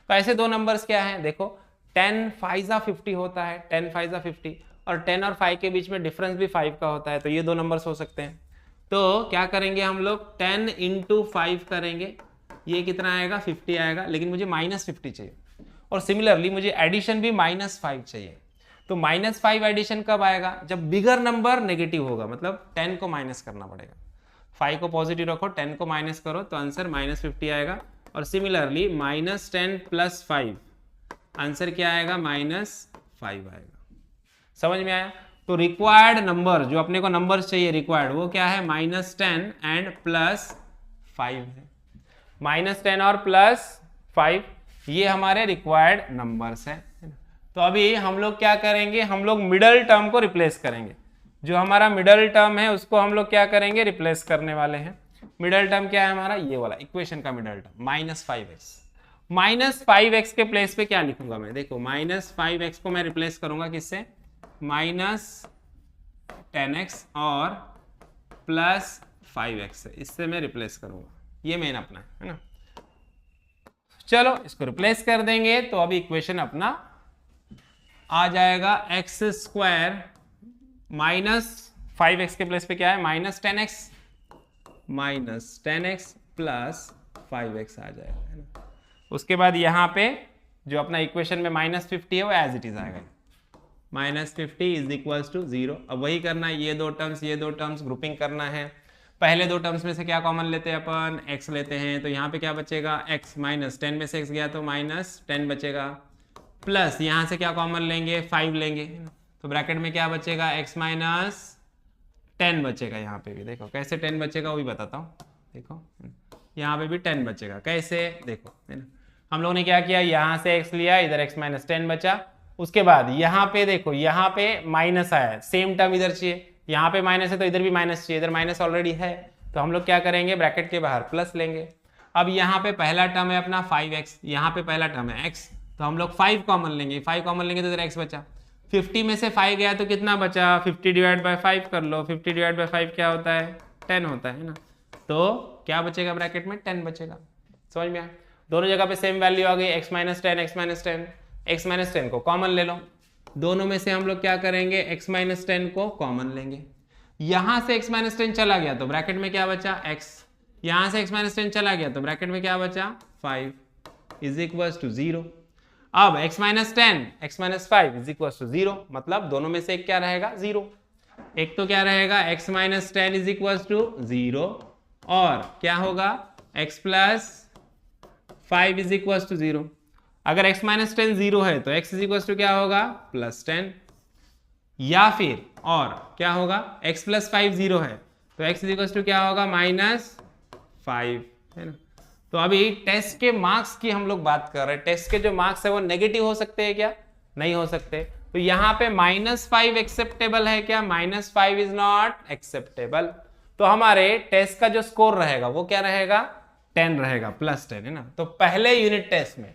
तो ऐसे 2 नंबर्स क्या हैं, देखो 10 5 50 होता है, 10 5 50 और 10 और 5 के बीच में डिफरेंस भी 5 का होता है, तो ये 2 नंबर्स हो सकते हैं। तो क्या करेंगे हम लोग 10 इंटू 5 करेंगे, ये कितना आएगा 50 आएगा, लेकिन मुझे -50 चाहिए और सिमिलरली मुझे एडिशन भी -5 चाहिए। तो -5 एडिशन कब आएगा, जब बिगर नंबर नेगेटिव होगा, मतलब 10 को माइनस करना पड़ेगा, 5 को पॉजिटिव रखो 10 को माइनस करो तो आंसर -50 आएगा। और सिमिलरली -10 प्लस 5 आंसर क्या आएगा -5 आएगा। समझ में आया। तो रिक्वायर्ड नंबर जो अपने को नंबर्स चाहिए रिक्वायर्ड वो क्या है -10 एंड +5 है। -10 और +5 ये हमारे रिक्वायर्ड नंबर्स है। तो अभी हम लोग क्या करेंगे, हम लोग मिडल टर्म को रिप्लेस करेंगे। जो हमारा मिडल टर्म है उसको हम लोग क्या करेंगे, रिप्लेस करने वाले हैं। मिडल टर्म क्या है हमारा, ये वाला इक्वेशन का मिडल टर्म -5x। -5x के प्लेस पे क्या लिखूंगा मैं, देखो -5x को मैं रिप्लेस करूंगा किससे, -10x और +5x से, इससे मैं रिप्लेस करूंगा, ये मेन अपना है ना। चलो इसको रिप्लेस कर देंगे तो अभी इक्वेशन अपना आ जाएगा एक्स स्क्वायर माइनस 5x के प्लेस पे क्या है माइनस 10x प्लस 5x आ जाएगा, है ना। उसके बाद यहाँ पे जो अपना इक्वेशन में -50 है वो एज इट इज आएगा, -50 इज इक्वल्स टू 0। अब वही करना है, ये दो टर्म्स ग्रुपिंग करना है। पहले दो टर्म्स में से क्या कॉमन लेते हैं अपन, x लेते हैं, तो यहाँ पे क्या बचेगा x -10 में से x गया तो -10 बचेगा, प्लस यहाँ से क्या कॉमन लेंगे 5 लेंगे, तो ब्रैकेट में क्या बचेगा x -10 बचेगा। यहाँ पे भी देखो कैसे 10 बचेगा वो भी बताता हूँ, देखो यहाँ पे भी 10 बचेगा कैसे, देखो है ना। हम लोगों ने क्या किया, यहाँ से x लिया, इधर x -10 बचा। उसके बाद यहाँ पे देखो, यहाँ पे माइनस आया, सेम टर्म इधर चाहिए, यहाँ पे माइनस है तो इधर भी माइनस चाहिए, इधर माइनस ऑलरेडी है, तो हम लोग क्या करेंगे ब्रैकेट के बाहर प्लस लेंगे। अब यहाँ पे पहला टर्म है अपना 5x, यहाँ पे पहला टर्म है x, तो हम लोग 5 कॉमन लेंगे, 5 कॉमन लेंगे तो इधर x बचा। 50 में से 5 गया तो कितना बचा, 50 डिवाइड बाय 5 कर लो, 50 डिवाइड बाय 5 क्या होता है 10 होता है ना, तो क्या बचेगा ब्रैकेट में 10 बचेगा। समझ में आया, दोनों जगह पे सेम वैल्यू आ गई, x -10 को कॉमन ले लो, दोनों में से हम लोग क्या करेंगे x -10 को कॉमन लेंगे। यहां से x -10 चला गया तो ब्रैकेट में क्या बचा x, यहां से x -10 चला गया तो ब्रैकेट में क्या बचा 5 इज इक्वल टू 0। अब x -10 x -5 is equal to 0, मतलब दोनों में से एक क्या रहेगा 0। एक तो क्या रहेगा x -10 इज इक्वल टू 0 और क्या होगा x +5 इज इक्वल टू 0। अगर x -10 0 है तो x इज इक्वल टू क्या होगा +10, या फिर और क्या होगा x +5 0 है तो x इज इक्वल टू क्या होगा -5, है ना। तो अभी टेस्ट के मार्क्स की हम लोग बात कर रहे हैं, टेस्ट के जो मार्क्स है वो नेगेटिव हो सकते हैं क्या, नहीं हो सकते। तो यहाँ पे -5 एक्सेप्टेबल है क्या, -5 इज नॉट एक्सेप्टेबल। तो हमारे टेस्ट का जो स्कोर रहेगा वो क्या रहेगा 10 रहेगा, +10, है ना। तो पहले यूनिट टेस्ट में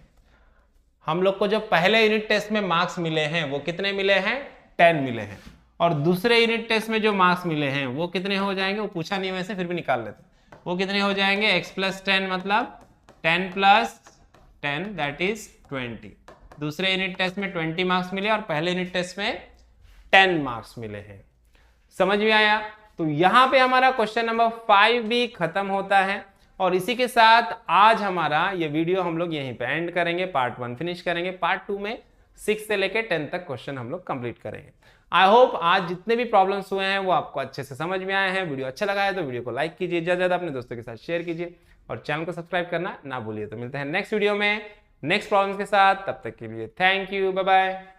हम लोग को जो पहले यूनिट टेस्ट में मार्क्स मिले हैं वो कितने मिले हैं 10 मिले हैं, और दूसरे यूनिट टेस्ट में जो मार्क्स मिले हैं वो कितने हो जाएंगे, वो पूछा नहीं वैसे फिर भी निकाल लेते, वो कितने हो जाएंगे x +10 मतलब 10 + 10 दैट इज 20। दूसरे यूनिट टेस्ट में 20 मार्क्स मिले और पहले यूनिट टेस्ट में 10 मार्क्स मिले हैं। समझ में आया। तो यहाँ पे हमारा क्वेश्चन नंबर 5 भी खत्म होता है, और इसी के साथ आज हमारा ये वीडियो हम लोग यहीं पे एंड करेंगे, पार्ट 1 फिनिश करेंगे, पार्ट 2 में 6 से लेके 10 तक क्वेश्चन हम लोग कंप्लीट करेंगे। आई होप आज जितने भी प्रॉब्लम्स हुए हैं वो आपको अच्छे से समझ में आए हैं। वीडियो अच्छा लगा है तो वीडियो को लाइक कीजिए, ज्यादा अपने दोस्तों के साथ शेयर कीजिए और चैनल को सब्सक्राइब करना ना भूलिए। तो मिलते हैं नेक्स्ट वीडियो में नेक्स्ट प्रॉब्लम्स के साथ, तब तक के लिए थैंक यू, बाय बाय।